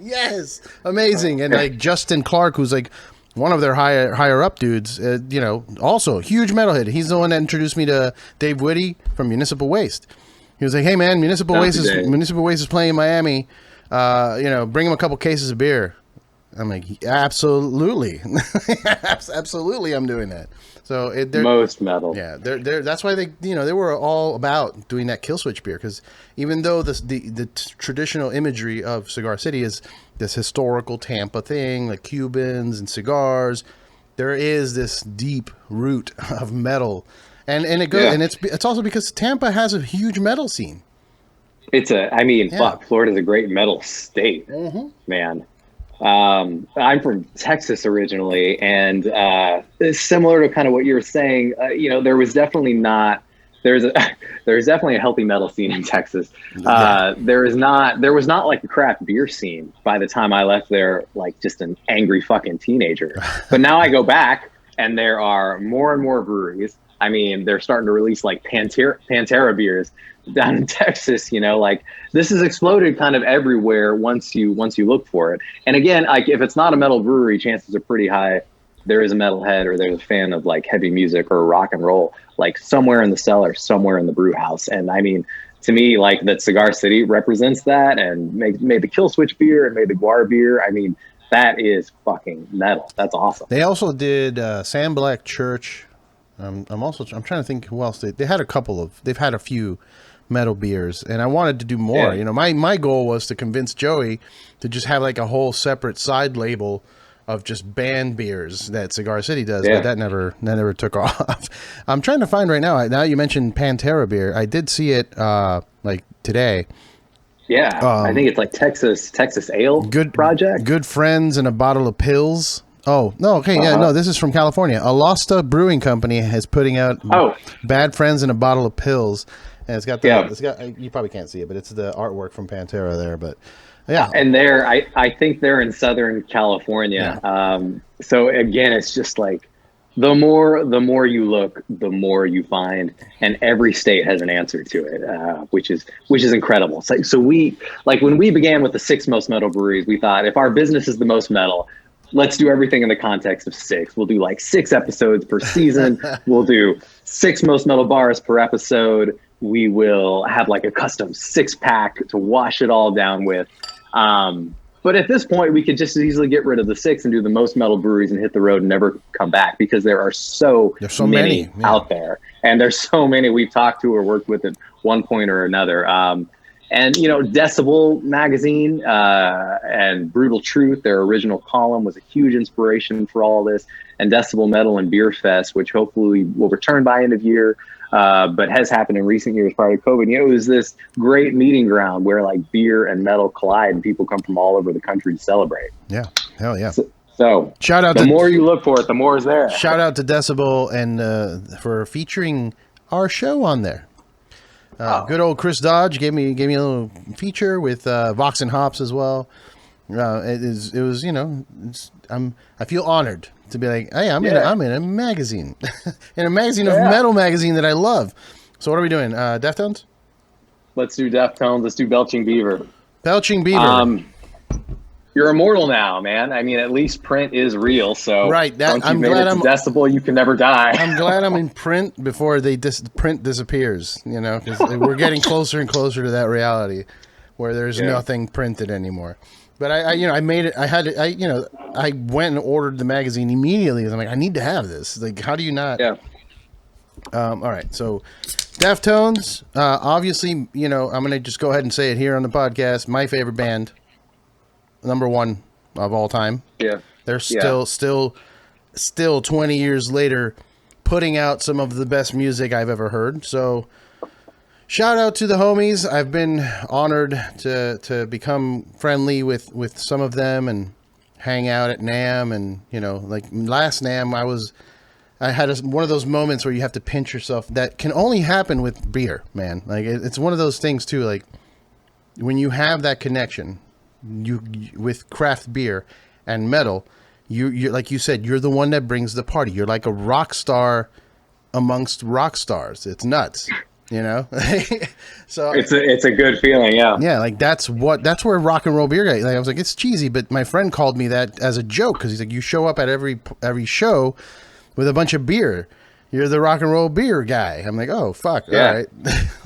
yes, amazing. And like Justin Clark, who's like one of their higher up dudes, you know, also huge metalhead. He's the one that introduced me to Dave Whitty from Municipal Waste. He was like, hey man, Municipal Waste is playing in Miami. You know, bring him a couple cases of beer. I'm like, absolutely, absolutely, I'm doing that. So most metal, yeah. That's why they were all about doing that kill switch beer, because even though the traditional imagery of Cigar City is this historical Tampa thing, like Cubans and cigars, there is this deep root of metal, and it goes, and it's also because Tampa has a huge metal scene. Fuck, Florida's a great metal state, man. I'm from Texas originally, and it's similar to kind of what you were saying. You know, there was definitely a healthy metal scene in Texas. There was not like a craft beer scene by the time I left there, like just an angry fucking teenager. But now I go back and there are more and more breweries. I mean, they're starting to release like Pantera beers down in Texas, you know, like this has exploded kind of everywhere once you look for it. And again, like if it's not a metal brewery, chances are pretty high there is a metalhead or there's a fan of like heavy music or rock and roll, like somewhere in the cellar, somewhere in the brew house. And I mean, to me, like that Cigar City represents that, and made the Kill Switch beer and made the Guar beer. I mean, that is fucking metal. That's awesome. They also did Sam Black Church. I'm trying to think who else they've had a few metal beers, and I wanted to do more. You know, my goal was to convince Joey to just have like a whole separate side label of just band beers that Cigar City does, but that never took off. I'm trying to find right now. Now you mentioned Pantera beer, I did see it like today. Yeah, I think it's like Texas Ale Project. Good Friends and a Bottle of Pills. Oh, no, okay, yeah, no, this is from California. Alosta Brewing Company is putting out Bad Friends and a Bottle of Pills. And it's got you probably can't see it, but it's the artwork from Pantera there, but yeah. And I think they're in Southern California. Yeah. So again, it's just like the more you look, the more you find, and every state has an answer to it, which is incredible. So we, like when we began with the Six Most Metal Breweries, we thought if our business is the most metal, let's do everything in the context of 6. We'll do like 6 episodes per season. We'll do 6 most metal bars per episode. We will have like a custom 6-pack to wash it all down with. But at this point, we could just as easily get rid of the 6 and do the most metal breweries and hit the road and never come back, because there's so many out there. And there's so many we've talked to or worked with at one point or another. And, you know, Decibel magazine and Brutal Truth, their original column, was a huge inspiration for all this. And Decibel Metal and Beer Fest, which hopefully will return by end of year, but has happened in recent years prior to COVID. You know, it was this great meeting ground where like beer and metal collide and people come from all over the country to celebrate. Yeah, hell yeah. So shout out the more you look for it, the more is there. Shout out to Decibel and for featuring our show on there. Good old Chris Dodge gave me a little feature with Vox and Hops as well. It was you know, I feel honored to be like, hey, I'm in a magazine, in a magazine of metal magazine that I love. So what are we doing? Deftones? Let's do Deftones. Let's do Belching Beaver. Belching Beaver. You're immortal now, man. I mean, at least print is real. So right. I'm glad I'm Decibel. You can never die. I'm glad I'm in print before print disappears. You know, because we're getting closer and closer to that reality where there's nothing printed anymore. But I made it. I went and ordered the magazine immediately. I'm like, I need to have this. Like, how do you not? Yeah. All right. So, Deftones. Obviously, you know, I'm gonna just go ahead and say it here on the podcast. My favorite band, number 1 of all time. Yeah. They're still still 20 years later putting out some of the best music I've ever heard. So shout out to the homies. I've been honored to become friendly with some of them and hang out at NAMM. And, you know, like last NAMM, I had one of those moments where you have to pinch yourself that can only happen with beer, man. Like it's one of those things too. Like when you have that connection you with craft beer and metal, you're like you said, you're the one that brings the party. You're like a rock star amongst rock stars. It's nuts, you know? So it's a good feeling. Yeah. Yeah. Like that's where rock and roll beer guy, like I was like, it's cheesy, but my friend called me that as a joke. Cause he's like, you show up at every show with a bunch of beer. You're the rock and roll beer guy. I'm like, oh fuck. Yeah. All right.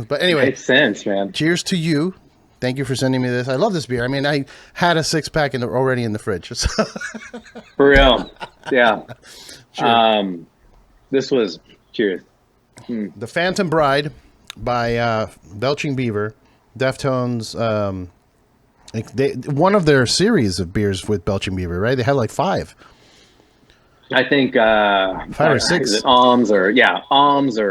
But anyway, makes sense, man. Cheers to you. Thank you for sending me this. I love this beer. I mean, I had a 6-pack already in the fridge. So. For real. Yeah. This was cheers. The Phantom Bride by Belching Beaver. Deftones, one of their series of beers with Belching Beaver, right? They had like 5. I think 5 or 6. Is it Ohms or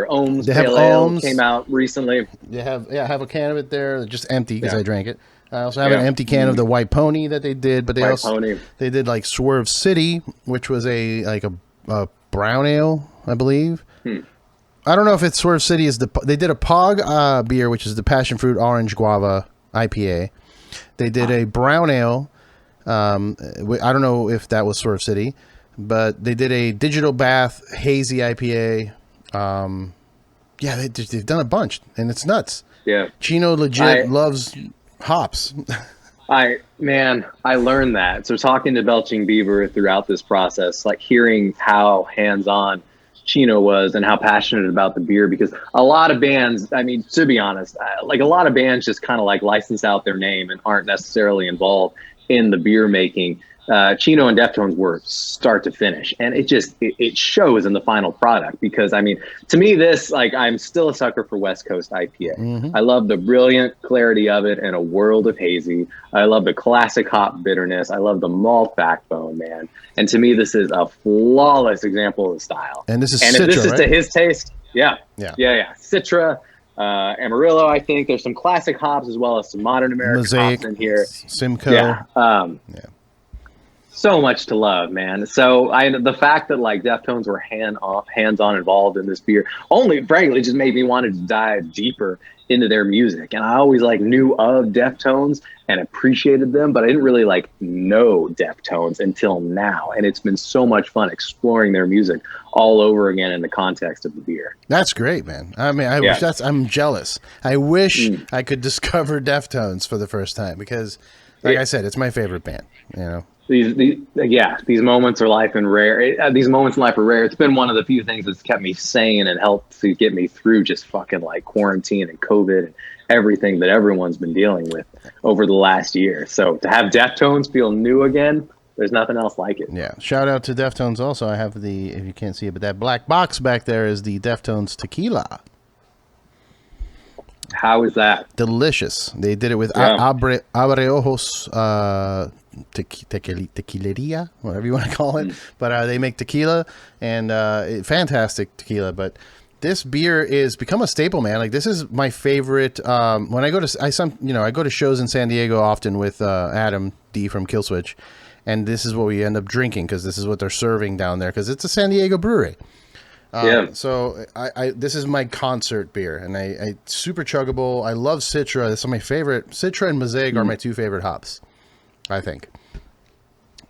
Ohms? They have Pale Ale Ohms. came out recently. I have a can of it there, just empty because I drank it. I also have an empty can of the White Pony that they did, but they did like Swerve City, which was a brown ale, I believe. I don't know if it's Swerve City they did a Pog beer, which is the passion fruit orange guava IPA. They did a brown ale. I don't know if that was Swerve City. But they did a Digital Bath hazy IPA. They've done a bunch, and it's nuts. Yeah, Chino legit loves hops. I learned that. So talking to Belching Beaver throughout this process, like hearing how hands-on Chino was and how passionate about the beer, because a lot of bands, I mean, to be honest, like a lot of bands just kind of like license out their name and aren't necessarily involved in the beer making. Chino and Deftones were start to finish, and it shows in the final product, because I mean, to me, this, like, I'm still a sucker for West Coast IPA. I love the brilliant clarity of it and a world of hazy. I love the classic hop bitterness. I love the malt backbone, man. And to me, this is a flawless example of the style. And this is Citra, if this is to his taste, yeah. Citra, Amarillo. I think there's some classic hops as well as some modern American hops in here. Simcoe. So much to love, man. So the fact that like Deftones were hands-on involved in this beer only frankly just made me want to dive deeper into their music. And I always like knew of Deftones and appreciated them, but I didn't really like know Deftones until now. And it's been so much fun exploring their music all over again in the context of the beer. That's great, man. I mean, I'm jealous. I wish I could discover Deftones for the first time, because like I said, it's my favorite band, you know. These moments are life and rare. These moments in life are rare. It's been one of the few things that's kept me sane and helped to get me through just fucking like quarantine and COVID and everything that everyone's been dealing with over the last year. So to have Deftones feel new again, there's nothing else like it. Yeah. Shout out to Deftones also. I have if you can't see it, but that black box back there is the Deftones Tequila. How is that? Delicious. They did it with Abre Ojos tequileria, whatever you want to call it. But they make tequila, and fantastic tequila. But this beer is become a staple, man. Like, this is my favorite. When I go to shows in San Diego often with Adam D from Killswitch, and this is what we end up drinking, because this is what they're serving down there, because it's a San Diego brewery. So this is my concert beer, and I super chuggable. I love Citra. This is my favorite. Citra and Mosaic are my 2 favorite hops, I think.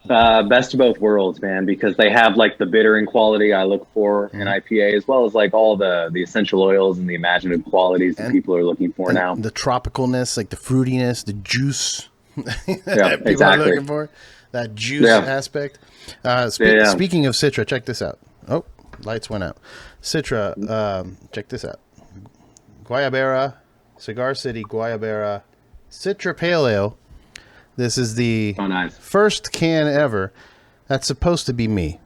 Best of both worlds, man, because they have like the bittering quality I look for in IPA, as well as like all the essential oils and the imaginative qualities that people are looking for now. The tropicalness, like the fruitiness, the juice that people are looking for. That juice aspect. Speaking of Citra, check this out. Oh, lights went out. Citra, check this out. Guayabera, Cigar City Guayabera, Citra Pale Ale. This is the first can ever. That's supposed to be me.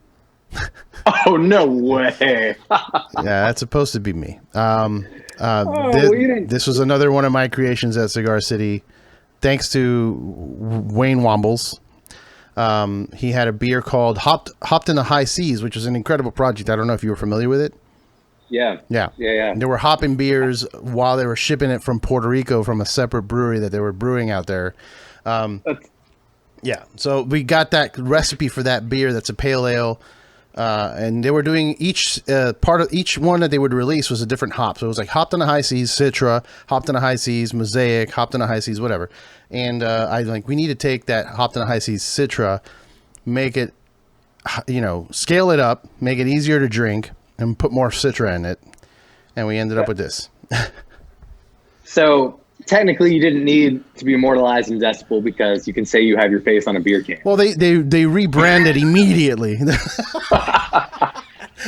Oh, no way. Yeah, that's supposed to be me. This was another one of my creations at Cigar City, thanks to Wayne Wombles. He had a beer called Hopped in the High Seas, which was an incredible project. I don't know if you were familiar with it. Yeah. And there were hopping beers while they were shipping it from Puerto Rico from a separate brewery that they were brewing out there. So we got that recipe for that beer. That's a pale ale. And they were doing each part of each one that they would release was a different hop. So it was like Hopped in the High Seas, Citra, Hopped in the High Seas, Mosaic, Hopped in the High Seas, whatever. And I like, we need to take that Hopped in the High Seas Citra, make it, scale it up, make it easier to drink, and put more Citra in it. And we ended up with this. So technically you didn't need to be immortalized in Decibel because you can say you have your face on a beer can. Well, they rebranded immediately.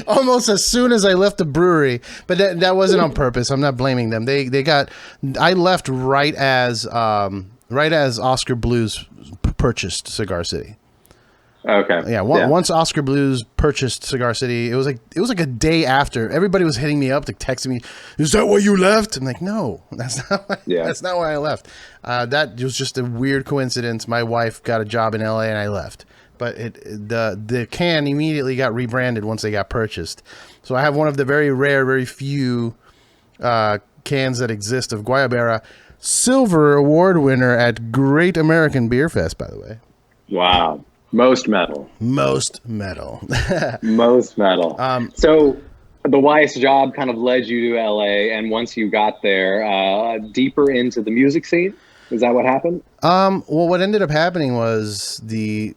Almost as soon as I left the brewery, but that wasn't on purpose. I'm not blaming them. I left right as Oscar Blues purchased Cigar City. Okay. Yeah. Once Oscar Blues purchased Cigar City, it was like a day after. Everybody was hitting me up, like texting me, "Is that why you left?" I'm like, "No, that's not. That's not why I left. That was just a weird coincidence. My wife got a job in LA and I left. But the can immediately got rebranded once they got purchased. So I have one of the very rare, very few cans that exist of Guayabera, silver award winner at Great American Beer Fest, by the way. Wow. Most metal. Most metal. Most metal. So the Weiss job kind of led you to LA, and once you got there, deeper into the music scene? Is that what happened? Well, what ended up happening was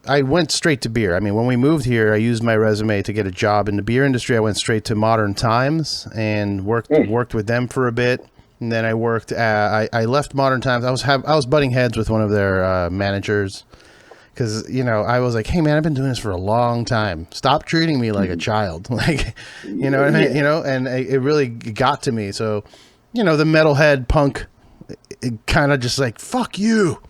I went straight to beer. I mean, when we moved here, I used my resume to get a job in the beer industry. I went straight to Modern Times and worked with them for a bit. And then I worked I left Modern Times. I was butting heads with one of their managers. Because, I was like, hey, man, I've been doing this for a long time. Stop treating me like a child. Like, you know what I mean? And it really got to me. So, the metalhead punk, it kind of just like, fuck you.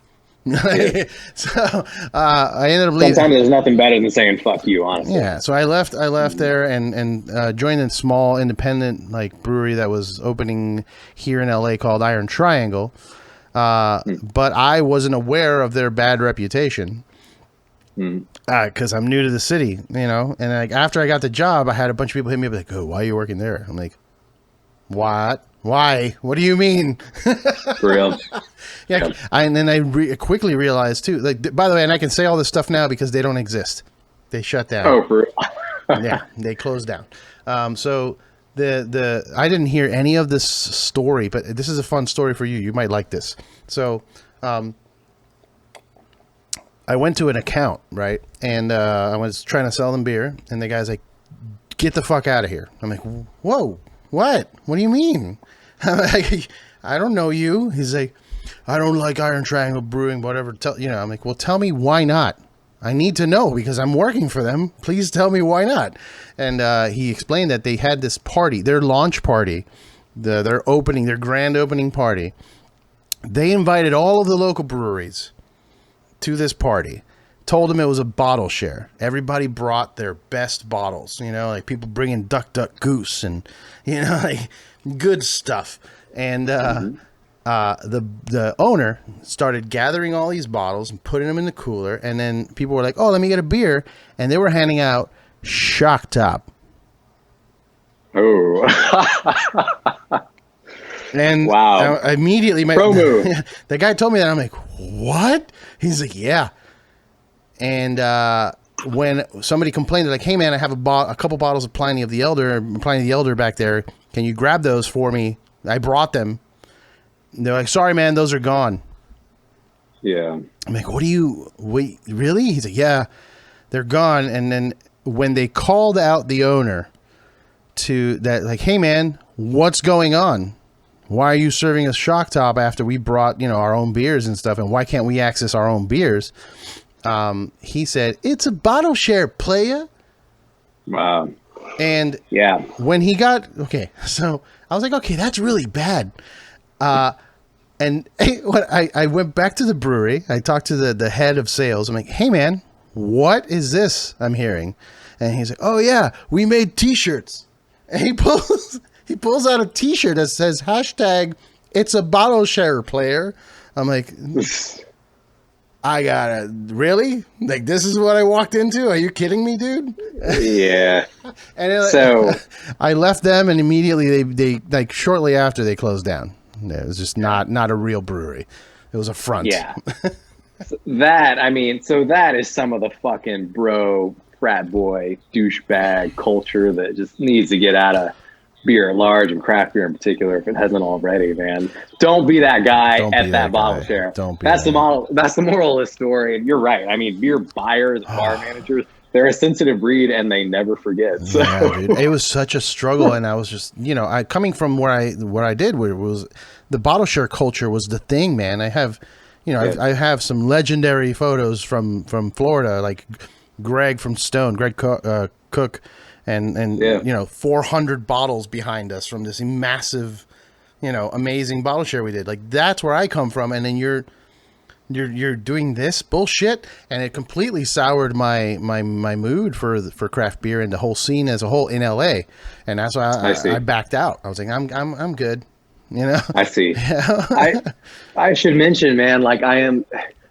So I ended up leaving. Sometimes there's nothing better than saying fuck you, honestly. Yeah. So I left there and joined a small independent brewery that was opening here in LA called Iron Triangle. But I wasn't aware of their bad reputation. Because I'm new to the city, and after I got the job, I had a bunch of people hit me up like, "Oh, why are you working there?" I'm like, "What? Why? What do you mean?" For real? Yeah. And then I quickly realized too. Like, by the way, and I can say all this stuff now because they don't exist. They shut down. Oh, for real? Yeah, they closed down. So I didn't hear any of this story, but this is a fun story for you. You might like this. So, I went to an account, right? And I was trying to sell them beer, and the guy's like, "Get the fuck out of here." I'm like, "Whoa, what? What do you mean?" I'm like, "I don't know you." He's like, "I don't like Iron Triangle Brewing, whatever." I'm like, "Well, tell me why not. I need to know because I'm working for them. Please tell me why not." And he explained that they had this party, their launch party, their grand opening party. They invited all of the local breweries to this party, told them it was a bottle share. Everybody brought their best bottles, like people bringing Duck Duck Goose and, like good stuff. And the owner started gathering all these bottles and putting them in the cooler. And then people were like, "Oh, let me get a beer." And they were handing out Shock Top. Oh. And wow! Immediately, the guy told me that. I'm like, "What?" He's like, "Yeah." And when somebody complained, they're like, "Hey, man, I have a couple bottles of Pliny the Elder back there. Can you grab those for me? I brought them." And they're like, "Sorry, man, those are gone." Yeah. I'm like, wait, really? He's like, "Yeah, they're gone." And then when they called out the owner to that, like, "Hey, man, what's going on? Why are you serving us Shock Top after we brought, our own beers and stuff? And why can't we access our own beers?" He said, "It's a bottle share, playa." Wow. And yeah, when he so I was like, okay, that's really bad. And I went back to the brewery. I talked to the head of sales. I'm like, "Hey, man, what is this I'm hearing?" And he's like, "Oh yeah, we made T-shirts." And he pulls out a T-shirt that says hashtag "It's a bottle share, player." I'm like, I gotta really like this is what I walked into. Are you kidding me, dude? Yeah. And So I left them, and immediately they like shortly after they closed down. It was just not a real brewery. It was a front. Yeah. That is some of the fucking bro frat boy douchebag culture that just needs to get out of beer at large and craft beer in particular if it hasn't already, man. Don't be that guy at that bottle share. Don't be that's the model. That's the moral of the story. And you're right. I mean, beer buyers, bar managers, they're a sensitive breed and they never forget. So. Yeah, dude. It was such a struggle, and I was just, I coming from where I did, where it was the bottle share culture was the thing, man. I have, I have some legendary photos from Florida, like Greg from Stone, Greg Cook, and 400 bottles behind us from this massive, amazing bottle share we did. Like that's where I come from, and then you're doing this bullshit, and it completely soured my mood for craft beer and the whole scene as a whole in LA, and that's why I backed out. I was like, I'm good, I see. I should mention, man, like I have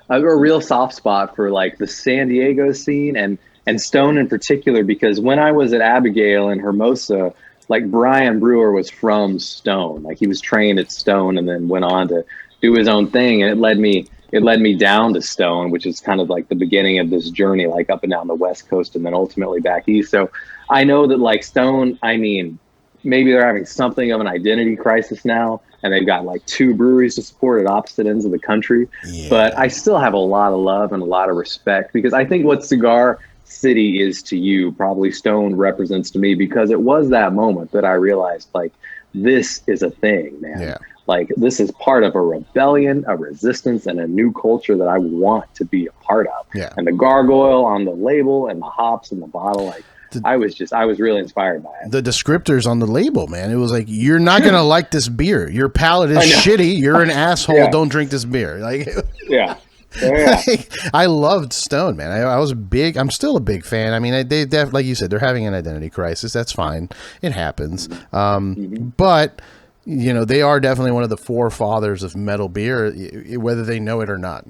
a real soft spot for like the San Diego scene and Stone in particular, because when I was at Abigail and Hermosa, like Brian Brewer was from Stone, like he was trained at Stone and then went on to do his own thing, and it led me down to Stone, which is kind of like the beginning of this journey, like up and down the West Coast and then ultimately back east. So I know that like Stone, I mean, maybe they're having something of an identity crisis now, and they've got like 2 breweries to support at opposite ends of the country. Yeah. But I still have a lot of love and a lot of respect, because I think what Cigar City is to you, probably Stone represents to me, because it was that moment that I realized like this is a thing, man. Yeah. Like this is part of a rebellion, a resistance, and a new culture that I want to be a part of. Yeah. And the gargoyle on the label and the hops in the bottle, like I was really inspired by it. The descriptors on the label, man. It was like, you're not going to like this beer. Your palate is shitty. You're an asshole. Yeah. Don't drink this beer. Like, yeah. I loved Stone, man. I was big. I'm still a big fan. I mean, they like you said, they're having an identity crisis. That's fine. It happens. But they are definitely one of the forefathers of metal beer, whether they know it or not.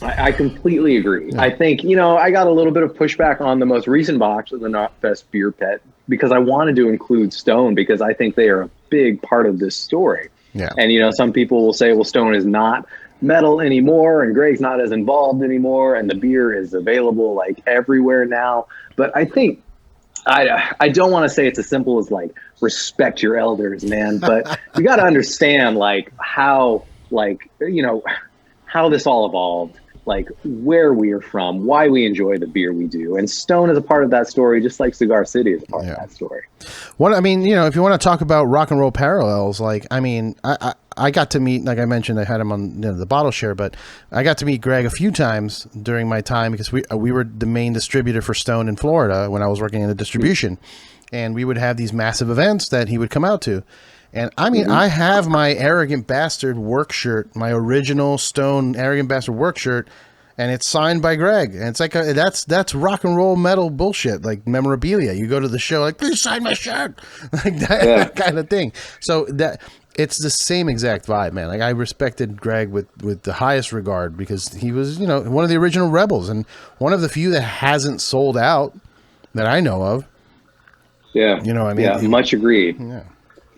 I completely agree. Yeah. I think I got a little bit of pushback on the most recent box of the Knotfest Beer Pit because I wanted to include Stone because I think they are a big part of this story. Yeah. And some people will say, well, Stone is not metal anymore and Greg's not as involved anymore and the beer is available like everywhere now. But I think I don't want to say it's as simple as like respect your elders, man, but you got to understand like how this all evolved, like where we are from, why we enjoy the beer we do. And Stone is a part of that story, just like Cigar City is a part of that story. What I mean, if you want to talk about rock and roll parallels, like, I mean, I got to meet, like I mentioned, I had him on the bottle share, but I got to meet Greg a few times during my time because we were the main distributor for Stone in Florida when I was working in the distribution. And we would have these massive events that he would come out to. And I mean, I have my Arrogant Bastard work shirt, my original Stone Arrogant Bastard work shirt, and it's signed by Greg. And it's like that's rock and roll metal bullshit, like memorabilia. You go to the show, like, please sign my shirt, like that kind of thing. So that it's the same exact vibe, man. Like I respected Greg with the highest regard because he was, one of the original rebels and one of the few that hasn't sold out that I know of. Yeah, what I mean. Yeah, much agreed. Yeah.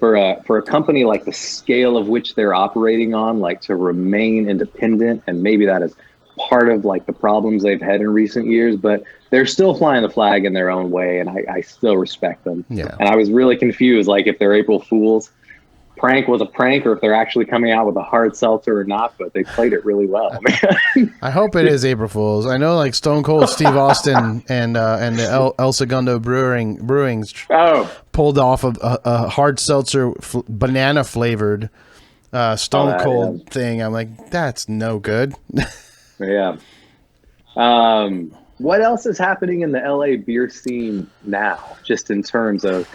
For a company like the scale of which they're operating on, like to remain independent, and maybe that is part of like the problems they've had in recent years, but they're still flying the flag in their own way, and I still respect them. Yeah. And I was really confused, like if their April Fool's prank was a prank or if they're actually coming out with a hard seltzer or not, but they played it really well. I hope it is April Fool's. I know like Stone Cold Steve Austin and the El Segundo Brewings pulled off a hard seltzer banana flavored Stone Cold thing. I'm like, that's no good. Yeah. What else is happening in the LA beer scene now? Just in terms of,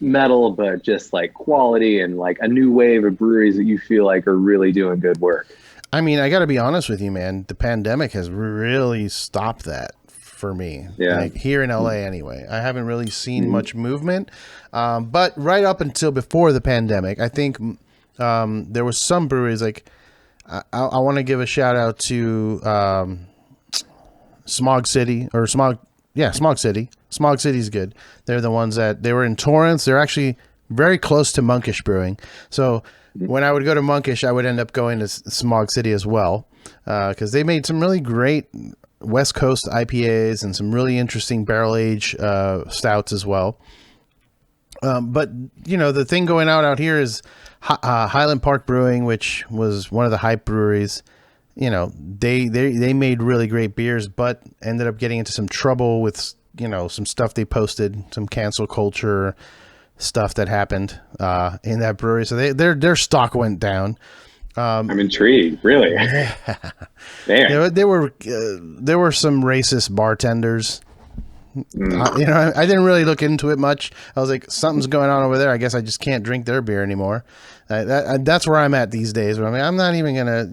metal, but just like quality and like a new wave of breweries that you feel like are really doing good work. I mean, I got to be honest with you, man. The pandemic has really stopped that for me. Yeah. Like here in LA anyway. I haven't really seen much movement. But right up until before the pandemic, I think there was some breweries like, I want to give a shout out to Smog City or Smog. Yeah, Smog City. Smog City's good. They're the ones they were in Torrance. They're actually very close to Monkish Brewing. So when I would go to Monkish, I would end up going to Smog City as well, because they made some really great West Coast IPAs and some really interesting barrel age stouts as well. But the thing going out here is Highland Park Brewing, which was one of the hype breweries. They made really great beers, but ended up getting into some trouble with some stuff they posted, some cancel culture stuff that happened in that brewery. So their stock went down. I'm intrigued, really. Damn. There were some racist bartenders. I didn't really look into it much. I was like, something's going on over there. I guess I just can't drink their beer anymore. That's where I'm at these days. I'm not even gonna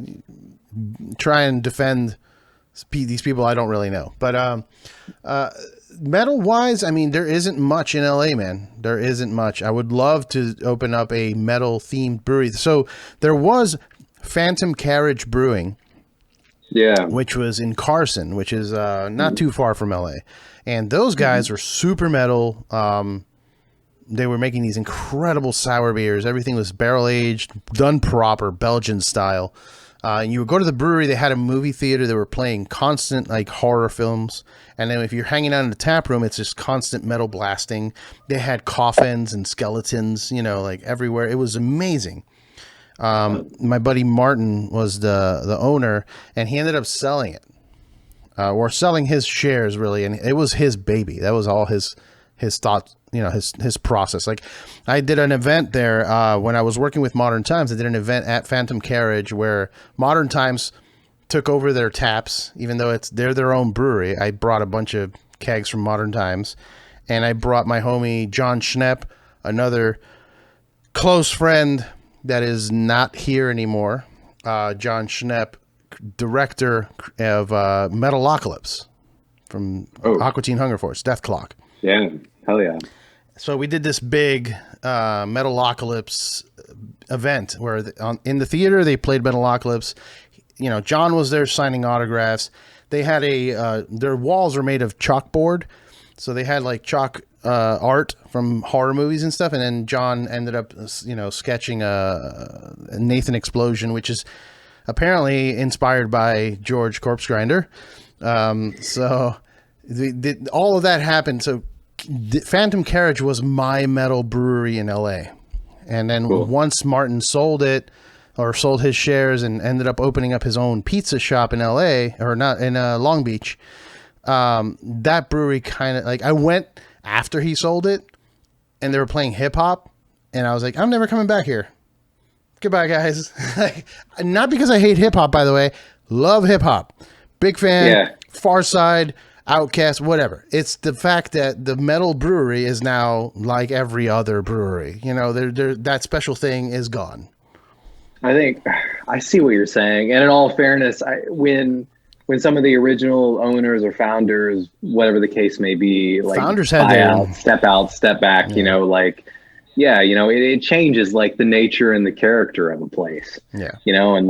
try and defend these people I don't really know. But metal wise, there isn't much in LA, man. There isn't much. I would love to open up a metal themed brewery. So there was Phantom Carriage Brewing, which was in Carson, which is not too far from LA. And those guys were super metal. They were making these incredible sour beers. Everything was barrel aged, done proper, Belgian style. And you would go to the brewery. They had a movie theater. They were playing constant horror films. And then if you're hanging out in the tap room, it's just constant metal blasting. They had coffins and skeletons, everywhere. It was amazing. My buddy Martin was the owner, and he ended up selling it, or selling his shares, really. And it was his baby. That was all his thoughts, his process. I did an event there when I was working with Modern Times. I did an event at Phantom Carriage where Modern Times took over their taps, even though they're their own brewery. I brought a bunch of kegs from Modern Times, and I brought my homie John Schnepp, another close friend that is not here anymore. John Schnepp, director of Metalocalypse from Aqua Teen Hunger Force, Death Clock. Yeah, hell yeah. So we did this big Metalocalypse event where in the theater they played Metalocalypse. John was there signing autographs. They had their walls are made of chalkboard. So they had chalk art from horror movies and stuff. And then John ended up, sketching a Nathan Explosion, which is apparently inspired by George Corpse Grinder. So all of that happened. So Phantom Carriage was my metal brewery in LA. And then once Martin sold it, or sold his shares and ended up opening up his own pizza shop in LA, or not, in Long Beach, that brewery kind of I went after he sold it and they were playing hip hop, and I was like, I'm never coming back here. Goodbye, guys. Not because I hate hip hop, by the way. Love hip hop. Big fan. Yeah. Far Side, Outkast, whatever. It's the fact that the metal brewery is now like every other brewery. That special thing is gone. I think I see what you're saying. And in all fairness, when some of the original owners or founders, whatever the case may be, founders had step out, step back, it changes the nature and the character of a place. Yeah. And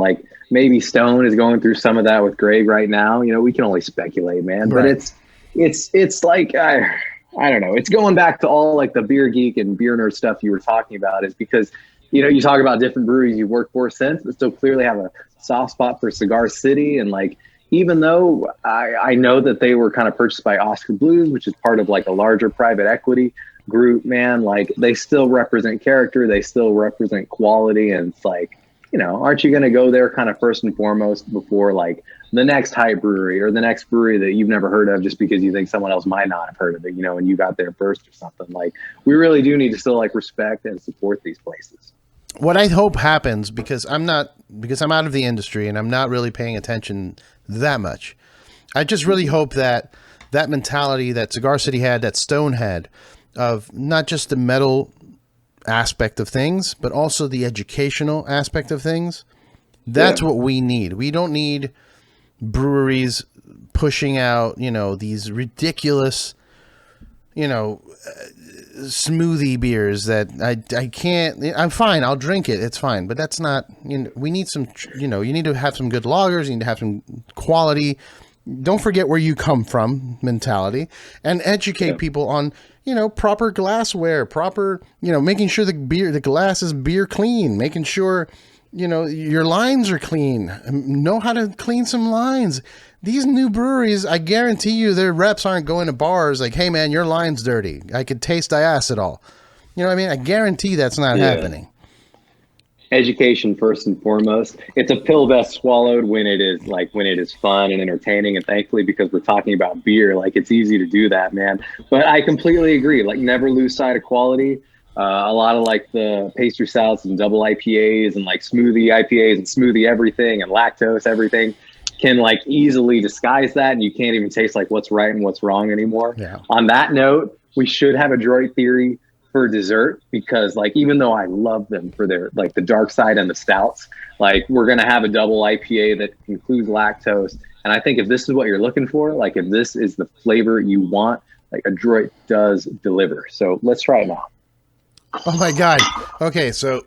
maybe Stone is going through some of that with Greg right now. We can only speculate, man. Right. But it's I don't know. It's going back to all the beer geek and beer nerd stuff you were talking about, is because you talk about different breweries you've worked for since, but still clearly have a soft spot for Cigar City. And even though I know that they were kind of purchased by Oscar Blues, which is part of a larger private equity group, man, they still represent character. They still represent quality. And it's aren't you going to go there kind of first and foremost before the next hype brewery or the next brewery that you've never heard of just because you think someone else might not have heard of it, and you got there first or something. We really do need to still respect and support these places. What I hope happens, because I'm out of the industry and I'm not really paying attention that much. I just really hope that mentality that Cigar City had, that Stone had, of not just the metal aspect of things, but also the educational aspect of things. That's what we need. We don't need breweries pushing out, these ridiculous, smoothie beers that I can't. I'm fine. I'll drink it. It's fine. But that's not. We need some. You need to have some good lagers. You need to have some quality. Don't forget where you come from mentality, and educate people on proper glassware, proper making sure the glass is beer clean, making sure your lines are clean. Know how to clean some lines. These new breweries, I guarantee you, their reps aren't going to bars like, "Hey man, your line's dirty. I could taste diacetyl." You know what I mean? I guarantee that's not happening. Education first and foremost. It's a pill best swallowed when it is fun and entertaining, and thankfully, because we're talking about beer, it's easy to do that, man. But I completely agree. Never lose sight of quality. A lot of the pastry stouts and double IPAs and smoothie IPAs and smoothie everything and lactose everything can easily disguise that, and you can't even taste what's right and what's wrong anymore. Yeah. On that note, we should have a Droid Theory for dessert, because even though I love them for their the dark side and the stouts, we're gonna have a double IPA that includes lactose, and I think if this is what you're looking for, if this is the flavor you want, a Droid does deliver. So let's try it now. Oh my God. Okay, so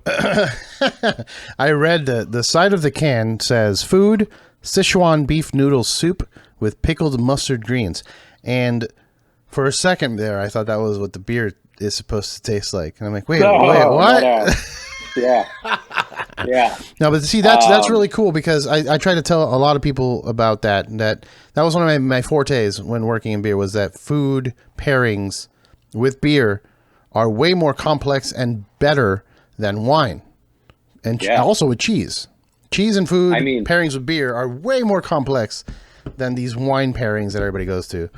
I read the side of the can says food Sichuan beef noodle soup with pickled mustard greens. And for a second there, I thought that was what the beer is supposed to taste like. And I'm like, wait, what? No. Yeah. Yeah. No, but see, that's really cool, because I try to tell a lot of people about that was one of my fortes when working in beer, was that food pairings with beer are way more complex and better than wine. And also with cheese. Cheese and food pairings with beer are way more complex than these wine pairings that everybody goes to.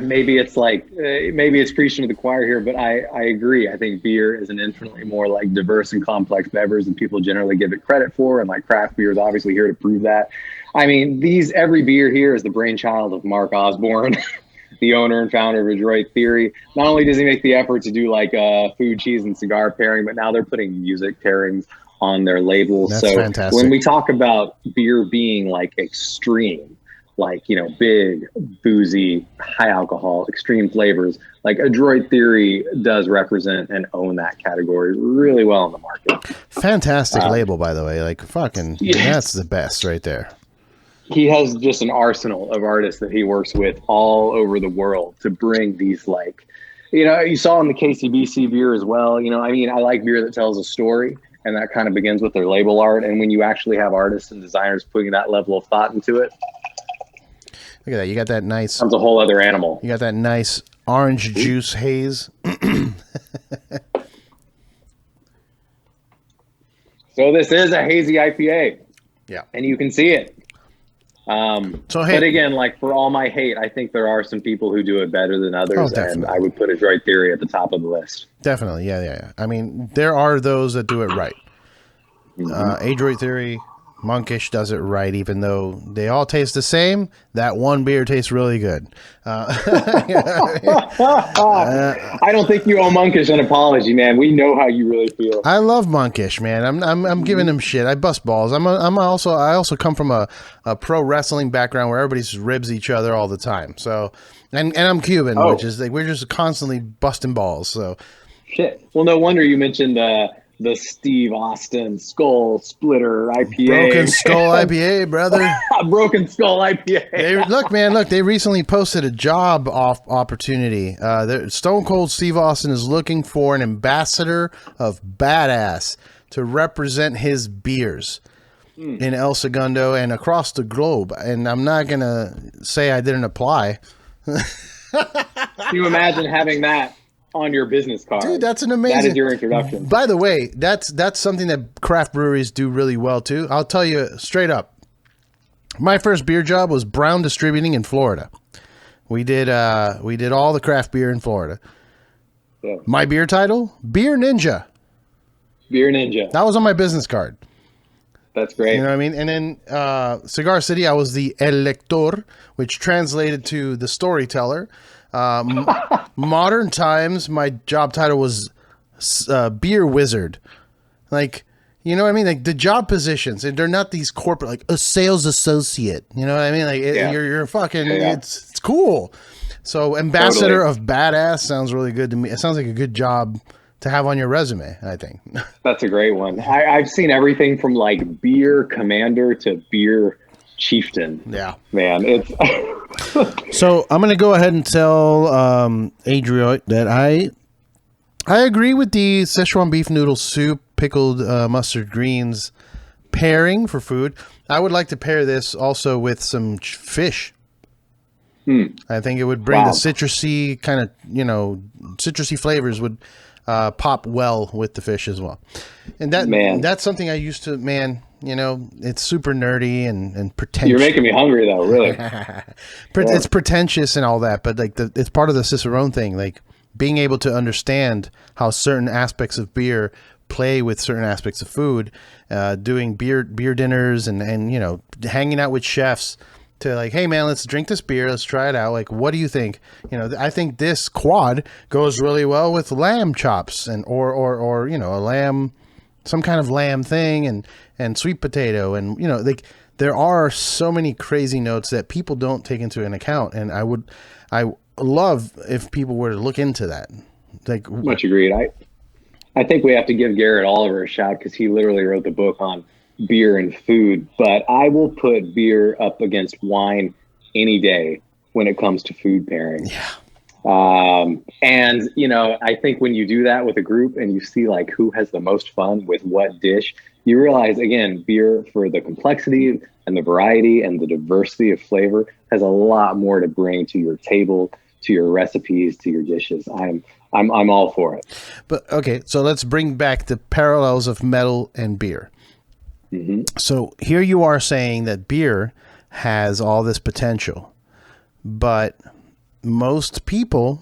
Maybe it's maybe it's preaching to the choir here, but I agree. I think beer is an infinitely more diverse and complex beverage than people generally give it credit for. And craft beer is obviously here to prove that. Every beer here is the brainchild of Mark Osborne, the owner and founder of Droid Theory. Not only does he make the effort to do food, cheese, and cigar pairing, but now they're putting music pairings on their labels. That's so fantastic. When we talk about beer being extreme, big, boozy, high alcohol, extreme flavors, a Droid Theory does represent and own that category really well in the market. Fantastic label, by the way. That's the best right there. He has just an arsenal of artists that he works with all over the world to bring these you saw in the KCBC beer as well. I like beer that tells a story, and that kind of begins with their label art. And when you actually have artists and designers putting that level of thought into it, look at that. You got that nice. Sounds a whole other animal. You got that nice orange juice haze. So this is a hazy IPA. Yeah. And you can see it. But again, for all my hate, I think there are some people who do it better than others, and I would put a Droid Theory at the top of the list. Definitely, yeah. There are those that do it right. A Droid Theory, Monkish does it right, even though they all taste the same. That one beer tastes really good. I don't think you owe Monkish an apology, man. We know how you really feel. I love Monkish, man. I'm giving him shit. I bust balls. I also come from a pro wrestling background where everybody just ribs each other all the time. So, and I'm Cuban, which is we're just constantly busting balls. So, shit. Well, no wonder you mentioned the Steve Austin Skull Splitter IPA. Broken Skull IPA, brother. Broken Skull IPA. They recently posted a job opportunity. Stone Cold Steve Austin is looking for an ambassador of badass to represent his beers in El Segundo and across the globe. And I'm not going to say I didn't apply. Can you imagine having that on your business card? Dude, that's an amazing. That is your introduction. By the way, that's something that craft breweries do really well too. I'll tell you straight up. My first beer job was Brown Distributing in Florida. We did all the craft beer in Florida. Yeah. My beer title, Beer Ninja. Beer Ninja. That was on my business card. That's great. You know what I mean? And then Cigar City, I was the El Lector, which translated to the storyteller. Modern times, my job title was Beer Wizard. You know what I mean? The job positions, they're not these corporate, a sales associate. You know what I mean? You're fucking, it's cool. So ambassador of badass sounds really good to me. It sounds like a good job to have on your resume, I think. That's a great one. I've seen everything from like beer commander to beer chieftain. Yeah, man. It's so I'm gonna go ahead and tell Adriot that I agree with the Szechuan beef noodle soup, pickled mustard greens pairing for food. I would like to pair this also with some fish. I think it would bring the citrusy kind of, citrusy flavors would pop well with the fish as well. And that's something I used to, it's super nerdy and pretentious. You're making me hungry though, really. It's pretentious and all that, but like it's part of the Cicerone thing, like being able to understand how certain aspects of beer play with certain aspects of food, doing beer dinners and hanging out with chefs to like, hey man, let's drink this beer, let's try it out. Like, what do you think? I think this quad goes really well with lamb chops and or a lamb, some kind of lamb thing and sweet potato and like there are so many crazy notes that people don't take into an account, and I love if people were to look into that. Like, much agreed. I think we have to give Garrett Oliver a shout because he literally wrote the book on beer and food, but I will put beer up against wine any day when it comes to food pairing. Yeah. And I think when you do that with a group and you see like who has the most fun with what dish, you realize again, beer, for the complexity and the variety and the diversity of flavor, has a lot more to bring to your table, to your recipes, to your dishes. I'm all for it. But okay, so let's bring back the parallels of metal and beer. Mm-hmm. So here you are saying that beer has all this potential, but most people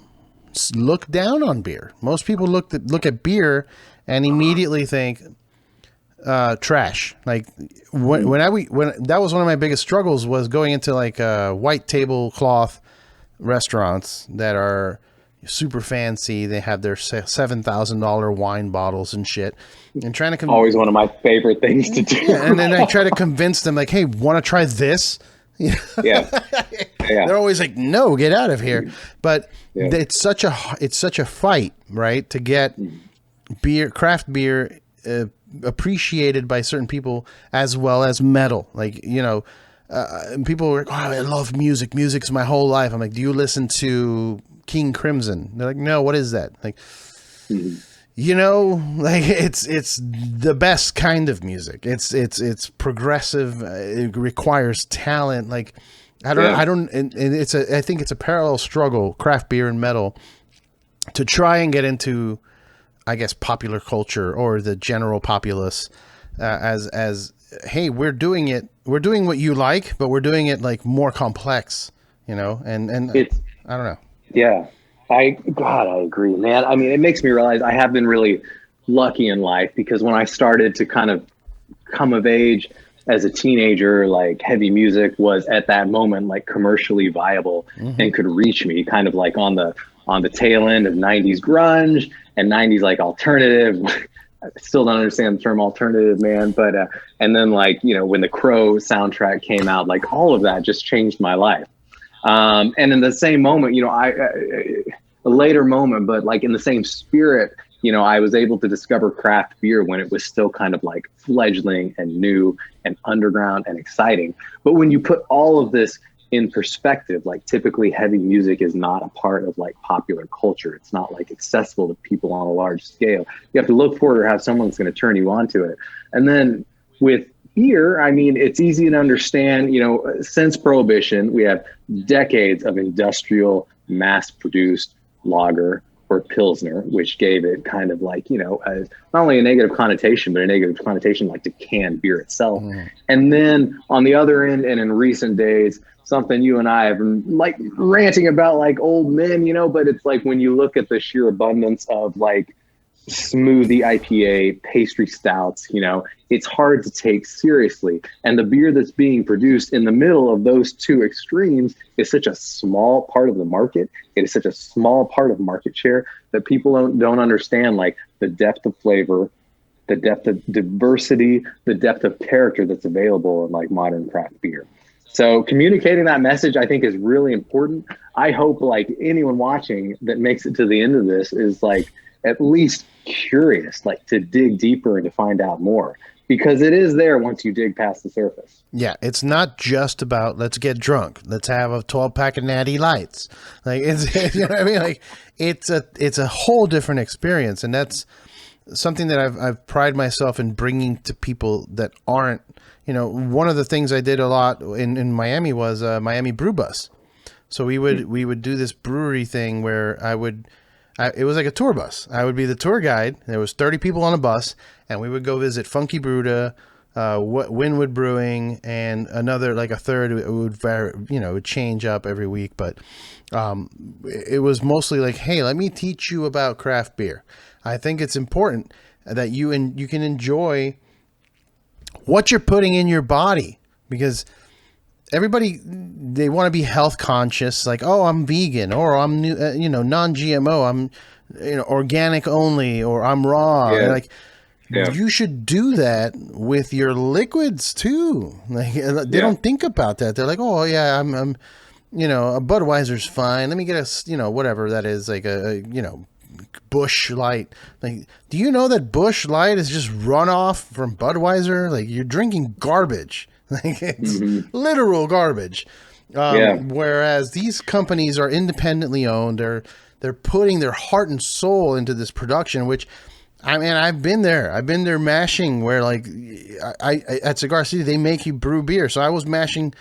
look down on beer. Most people look at beer and immediately think trash. Like when that was one of my biggest struggles, was going into like white tablecloth restaurants that are super fancy. They have their $7,000 wine bottles and shit, and trying to always one of my favorite things to do. And then I try to convince them, like, hey, want to try this? Yeah. They're always like, no, get out of here. But it's such a fight, right, to get craft beer appreciated by certain people as well as metal. Like, people are like, oh, I love music. Music's my whole life. I'm like, do you listen to King Crimson? They're like, no, what is that? Like, like it's the best kind of music. It's progressive. It requires talent. Like, I think it's a parallel struggle, craft beer and metal, to try and get into, I guess, popular culture or the general populace, as hey, we're doing what you like, but we're doing it like more complex, and it's, I don't know. Yeah. I agree, man. I mean, it makes me realize I have been really lucky in life, because when I started to kind of come of age as a teenager, like heavy music was at that moment like commercially viable and could reach me, kind of like on the tail end of 90s grunge and 90s like alternative. I still don't understand the term alternative, man. But and then like, when the Crow soundtrack came out, like all of that just changed my life. And in the same moment, a later moment, but like in the same spirit, I was able to discover craft beer when it was still kind of like fledgling and new and underground and exciting. But when you put all of this in perspective, like typically heavy music is not a part of like popular culture. It's not like accessible to people on a large scale. You have to look for it or have someone that's going to turn you on to it. And then with beer, I mean, it's easy to understand, since Prohibition, we have decades of industrial mass-produced lager or Pilsner, which gave it kind of like, not only a negative connotation, but a negative connotation like to canned beer itself. And then on the other end, and in recent days, something you and I have been like ranting about like old men, but it's like when you look at the sheer abundance of like smoothie IPA, pastry stouts, it's hard to take seriously. And the beer that's being produced in the middle of those two extremes is such a small part of the market. It is such a small part of market share that people don't understand like the depth of flavor, the depth of diversity, the depth of character that's available in like modern craft beer. So communicating that message, I think, is really important. I hope like anyone watching that makes it to the end of this is like at least curious, like to dig deeper and to find out more, because it is there once you dig past the surface. Yeah, it's not just about let's get drunk, let's have a 12-pack of Natty Lights. Like it's, you know what I mean? Like it's a whole different experience, and that's something that I've prided myself in bringing to people that aren't. You know, one of the things I did a lot in Miami was Miami Brew Bus. So we would do this brewery thing where it was like a tour bus. I would be the tour guide. There was 30 people on a bus, and we would go visit Funky Brewda, Winwood Brewing, and another, like a third. It would vary, you know, it would change up every week, but it was mostly like, hey, let me teach you about craft beer. I think it's important that you can enjoy what you're putting in your body, because everybody, they want to be health conscious, like, oh, I'm vegan, or I'm non-GMO, I'm organic only, or I'm raw. Like you should do that with your liquids too. Like they don't think about that. They're like, oh yeah, I'm a Budweiser's fine, let me get a whatever that is, like a Busch Light. Like, do you know that Busch Light is just runoff from Budweiser? Like, you're drinking garbage. Like, it's literal garbage. Whereas these companies are independently owned. They're putting their heart and soul into this production, which, I mean, I've been there. I've been there mashing where, like, I at Cigar City, they make you brew beer. So I was mashing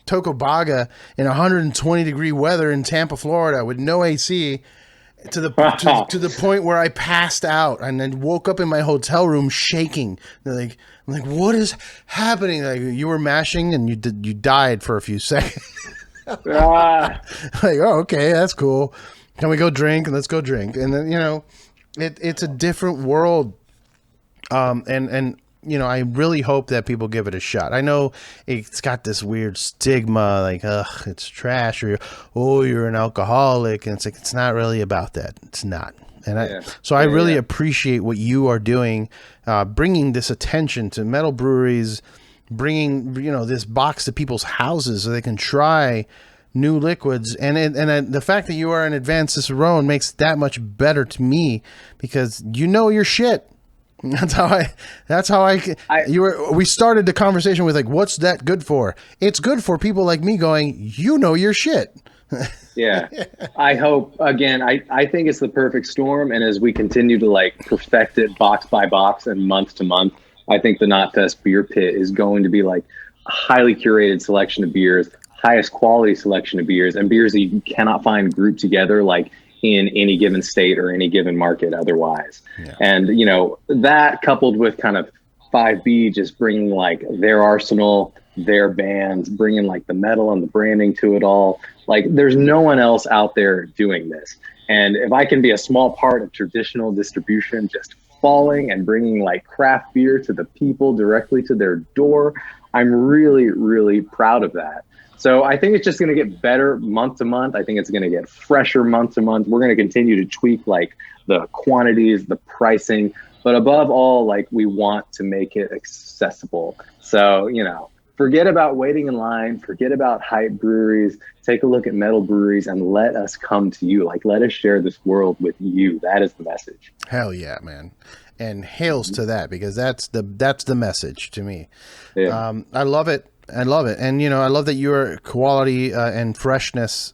Tocobaga in 120-degree weather in Tampa, Florida, with no AC, to the point where I passed out and then woke up in my hotel room shaking. I'm like, what is happening? Like, you were mashing and you died for a few seconds. Like, oh, okay, that's cool. Can we go drink? Let's go drink. And then, it's a different world. And I really hope that people give it a shot. I know it's got this weird stigma, like, it's trash, or, oh, you're an alcoholic. And it's like, it's not really about that. It's not. And I really appreciate what you are doing, bringing this attention to metal breweries, bringing, this box to people's houses so they can try new liquids. And the fact that you are an Advanced Cicerone makes that much better to me, because you know your shit. We started the conversation with, like, what's that good for? It's good for people like me going, you know your shit. Yeah. I hope, again, I think it's the perfect storm. And as we continue to, like, perfect it box by box and month to month, I think the Knotfest Beer Pit is going to be like a highly curated selection of beers, highest quality selection of beers, and beers that you cannot find grouped together, like, in any given state or any given market otherwise. And that coupled with kind of 5B just bringing, like, their arsenal, their bands, bringing, like, the metal and the branding to it all. Like, there's no one else out there doing this. And if I can be a small part of traditional distribution, just falling and bringing, like, craft beer to the people directly to their door, I'm really, really proud of that. So I think it's just going to get better month to month. I think it's going to get fresher month to month. We're going to continue to tweak, like, the quantities, the pricing, but above all, like, we want to make it accessible. So, forget about waiting in line, forget about hype breweries, take a look at metal breweries and let us come to you. Like, let us share this world with you. That is the message. Hell yeah, man. And hails to that, because that's the message to me. Yeah. I love it. I love it. And, I love that your quality and freshness,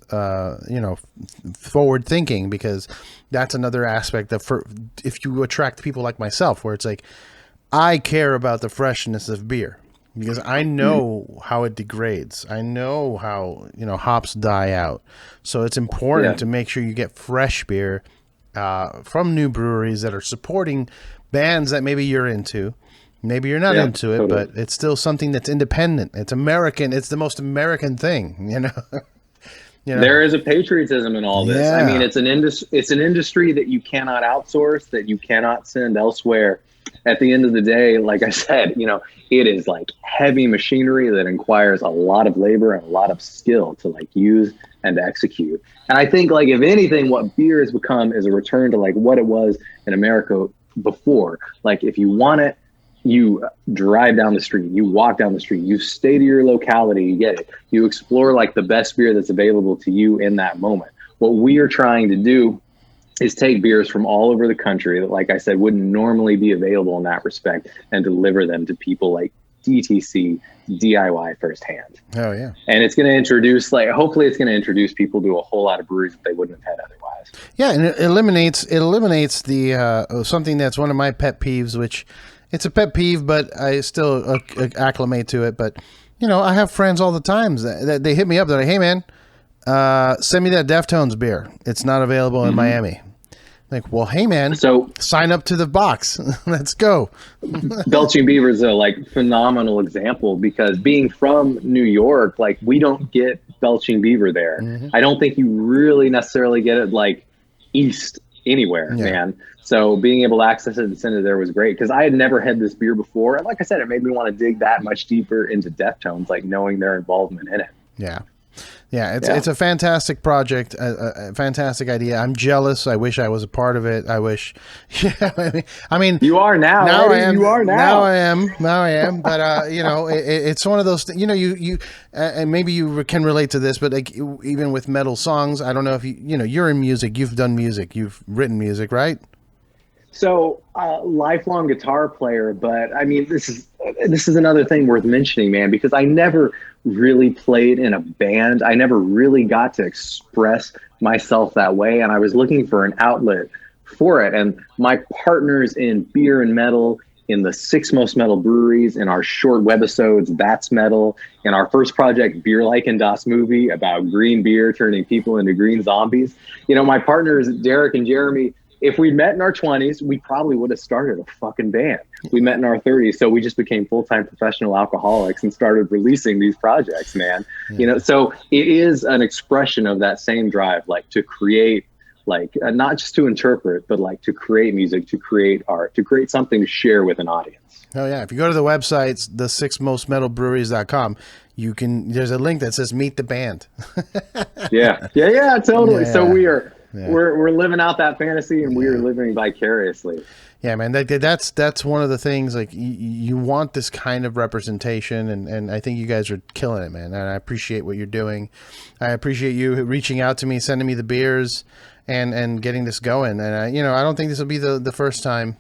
forward thinking, because that's another aspect of, if you attract people like myself, where it's like, I care about the freshness of beer, because I know how it degrades. I know how, hops die out. So it's important to make sure you get fresh beer from new breweries that are supporting bands that maybe you're into. Maybe you're not into it, but it's still something that's independent. It's American. It's the most American thing, There is a patriotism in all this. Yeah. I mean, it's an industry that you cannot outsource, that you cannot send elsewhere. At the end of the day, like I said, it is like heavy machinery that requires a lot of labor and a lot of skill to, like, use and to execute. And I think, like, if anything, what beer has become is a return to, like, what it was in America before. Like, if you want it, you drive down the street, you walk down the street, you stay to your locality, you get it. You explore like the best beer that's available to you in that moment. What we are trying to do is take beers from all over the country that, like I said, wouldn't normally be available in that respect and deliver them to people like DTC, DIY firsthand. Oh yeah. And it's going to introduce, like, hopefully it's going to introduce people to a whole lot of breweries that they wouldn't have had otherwise. Yeah. And it eliminates the, something that's one of my pet peeves, which it's a pet peeve, but I still acclimate to it. But, you know, I have friends all the time that they hit me up. They're like, hey man, send me that Deftones beer. It's not available in Miami. Like, well, hey man, so sign up to the box. Let's go. Belching Beaver is a like phenomenal example, because being from New York, like, we don't get Belching Beaver there. I don't think you really necessarily get it like east anywhere, man. So being able to access it and send it there was great, because I had never had this beer before. And like I said, it made me want to dig that much deeper into Deftones, like knowing their involvement in it. Yeah. Yeah, it's a fantastic project, a fantastic idea. I'm jealous. I wish I was a part of it. I wish. Yeah, I mean, you are now. Now right? I am. You are now. Now I am. Now I am. But you know, it's one of those. You know, you and maybe you can relate to this. But like, even with metal songs, I don't know if you know, you're in music. You've done music. You've written music, right? So, lifelong guitar player, but I mean, this is another thing worth mentioning, man, because I never really played in a band. I never really got to express myself that way, and I was looking for an outlet for it. And my partners in beer and metal, in the Six Most Metal Breweries, in our short webisodes, That's Metal, in our first project, Beer Like and Das Movie, about green beer turning people into green zombies. You know, my partners, Derek and Jeremy, if we'd met in our 20s, we probably would have started a fucking band. We met in our 30s, so we just became full-time professional alcoholics and started releasing these projects, man. You know, so it is an expression of that same drive, like to create, like not just to interpret, but like to create music, to create art, to create something to share with an audience. Oh yeah, if you go to the website, the sixmostmetalbreweries.com, you can. There's a link that says "Meet the Band." Yeah, totally. Yeah. So we're living out that fantasy, and we are living vicariously. Yeah, man, that's one of the things. Like, you want this kind of representation, and I think you guys are killing it, man. And I appreciate what you're doing. I appreciate you reaching out to me, sending me the beers, and getting this going. And I don't think this will be the first time,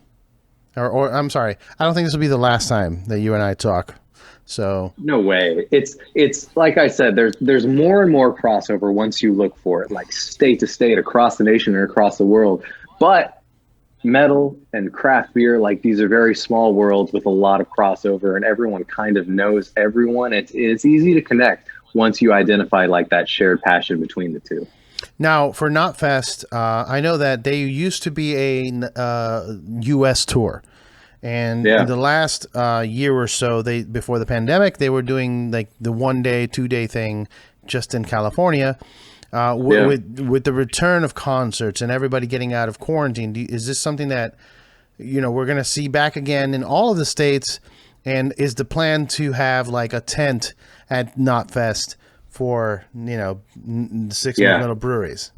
or I'm sorry, I don't think this will be the last time that you and I talk. So no way. It's like I said, there's more and more crossover once you look for it, like state to state, across the nation and across the world. But metal and craft beer, like, these are very small worlds with a lot of crossover, and everyone kind of knows everyone. It's easy to connect once you identify like that shared passion between the two. Now for Knotfest, I know that they used to be a U.S. tour. And in the last year or so, before the pandemic, they were doing like the 1 day, 2 day thing just in California. With the return of concerts and everybody getting out of quarantine, is this something that, you know, we're going to see back again in all of the states? And is the plan to have like a tent at Knotfest for, you know, the Six Metal Breweries?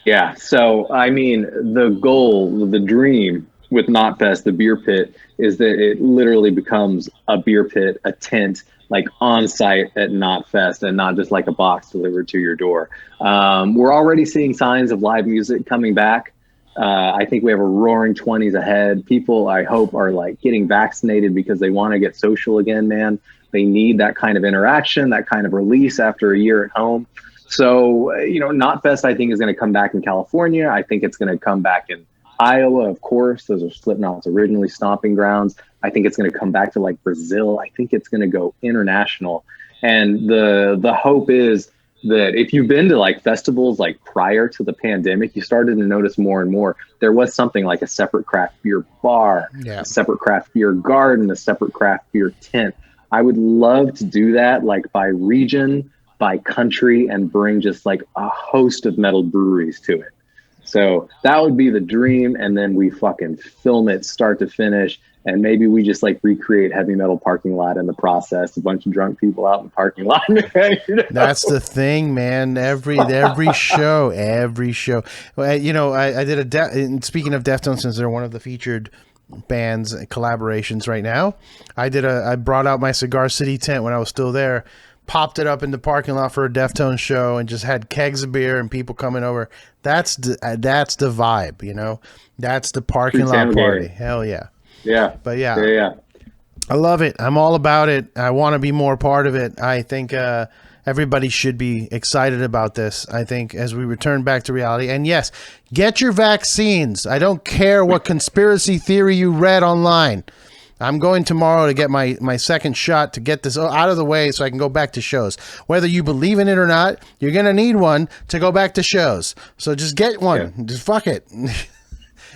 Yeah. So, I mean, the goal, the dream with Knotfest, the beer pit, is that it literally becomes a beer pit, a tent, like on site at Knotfest, and not just like a box delivered to your door. We're already seeing signs of live music coming back. I think we have a roaring 20s ahead. People, I hope, are like getting vaccinated because they want to get social again, man. They need that kind of interaction, that kind of release after a year at home. So, you know, Knotfest, I think, is going to come back in California. I think it's going to come back in Iowa, of course. Those are Slipknot's originally stomping grounds. I think it's going to come back to like Brazil. I think it's going to go international. And the hope is that if you've been to like festivals like prior to the pandemic, you started to notice more and more there was something like a separate craft beer bar, a separate craft beer garden, a separate craft beer tent. I would love to do that, like by region, by country, and bring just like a host of metal breweries to it. So that would be the dream. And then we fucking film it start to finish. And maybe we just like recreate heavy metal parking lot in the process. A bunch of drunk people out in the parking lot. You know? That's the thing, man. Every show. Well, you know, I did speaking of Deftones, since they're one of the featured bands and collaborations right now. I brought out my Cigar City tent when I was still there, popped it up in the parking lot for a Deftones show, and just had kegs of beer and people coming over. That's the vibe, you know. That's the parking lot party. Hell yeah. Yeah. But yeah. I love it. I'm all about it. I want to be more part of it. I think everybody should be excited about this. I think as we return back to reality. And yes, get your vaccines. I don't care what conspiracy theory you read online. I'm going tomorrow to get my second shot to get this out of the way so I can go back to shows. Whether you believe in it or not, you're going to need one to go back to shows. So just get one. Yeah. Just fuck it.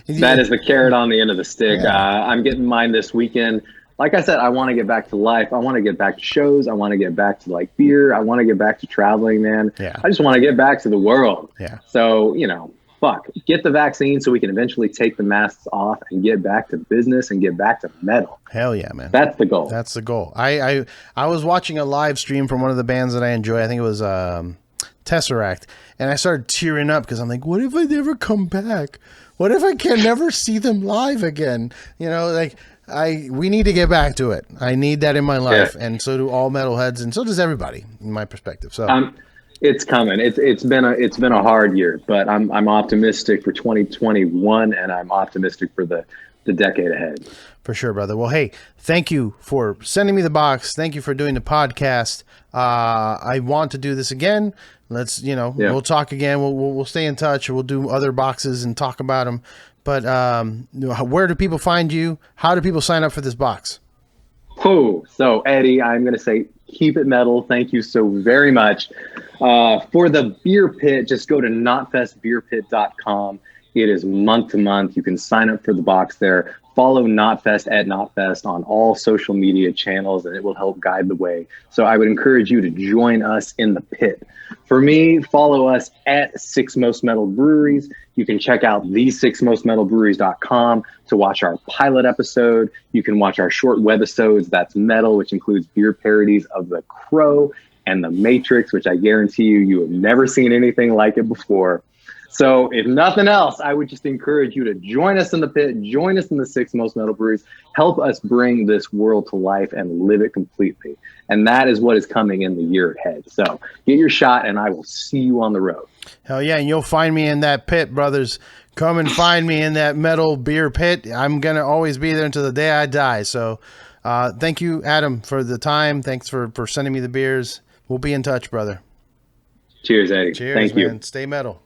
That is the carrot on the end of the stick. Yeah. I'm getting mine this weekend. Like I said, I want to get back to life. I want to get back to shows. I want to get back to like beer. I want to get back to traveling, man. Yeah. I just want to get back to the world. Yeah. So, you know, fuck, get the vaccine so we can eventually take the masks off and get back to business and get back to metal. Hell yeah, man. That's the goal. That's the goal. I was watching a live stream from one of the bands that I enjoy. I think it was Tesseract. And I started tearing up because I'm like, what if I never come back? What if I can never see them live again? You know, like we need to get back to it. I need that in my life. Yeah. And so do all metalheads, and so does everybody in my perspective. So it's coming. It's been a hard year, but I'm optimistic for 2021, and I'm optimistic for the decade ahead. For sure, brother. Well, hey, thank you for sending me the box. Thank you for doing the podcast. I want to do this again. Let's, we'll talk again. We'll stay in touch. We'll do other boxes and talk about them. But where do people find you? How do people sign up for this box? Oh, so Eddie, I'm going to say keep it metal. Thank you so very much. For the beer pit, just go to knotfestbeerpit.com. It is month to month. You can sign up for the box there. Follow Knotfest at Knotfest on all social media channels, and it will help guide the way. So I would encourage you to join us in the pit. For me, follow us at Six Most Metal Breweries. You can check out the6mostmetalbreweries.com to watch our pilot episode. You can watch our short webisodes, That's Metal, which includes beer parodies of The Crow and The Matrix, which I guarantee you have never seen anything like it before. So if nothing else, I would just encourage you to join us in the pit, join us in the Six Most Metal Breweries, help us bring this world to life and live it completely. And that is what is coming in the year ahead. So get your shot, and I will see you on the road. Hell yeah, and you'll find me in that pit, brothers. Come and find me in that metal beer pit. I'm going to always be there until the day I die. So thank you, Adam, for the time. Thanks for sending me the beers. We'll be in touch, brother. Cheers, Eddie. Cheers, Thank man. you. Stay metal.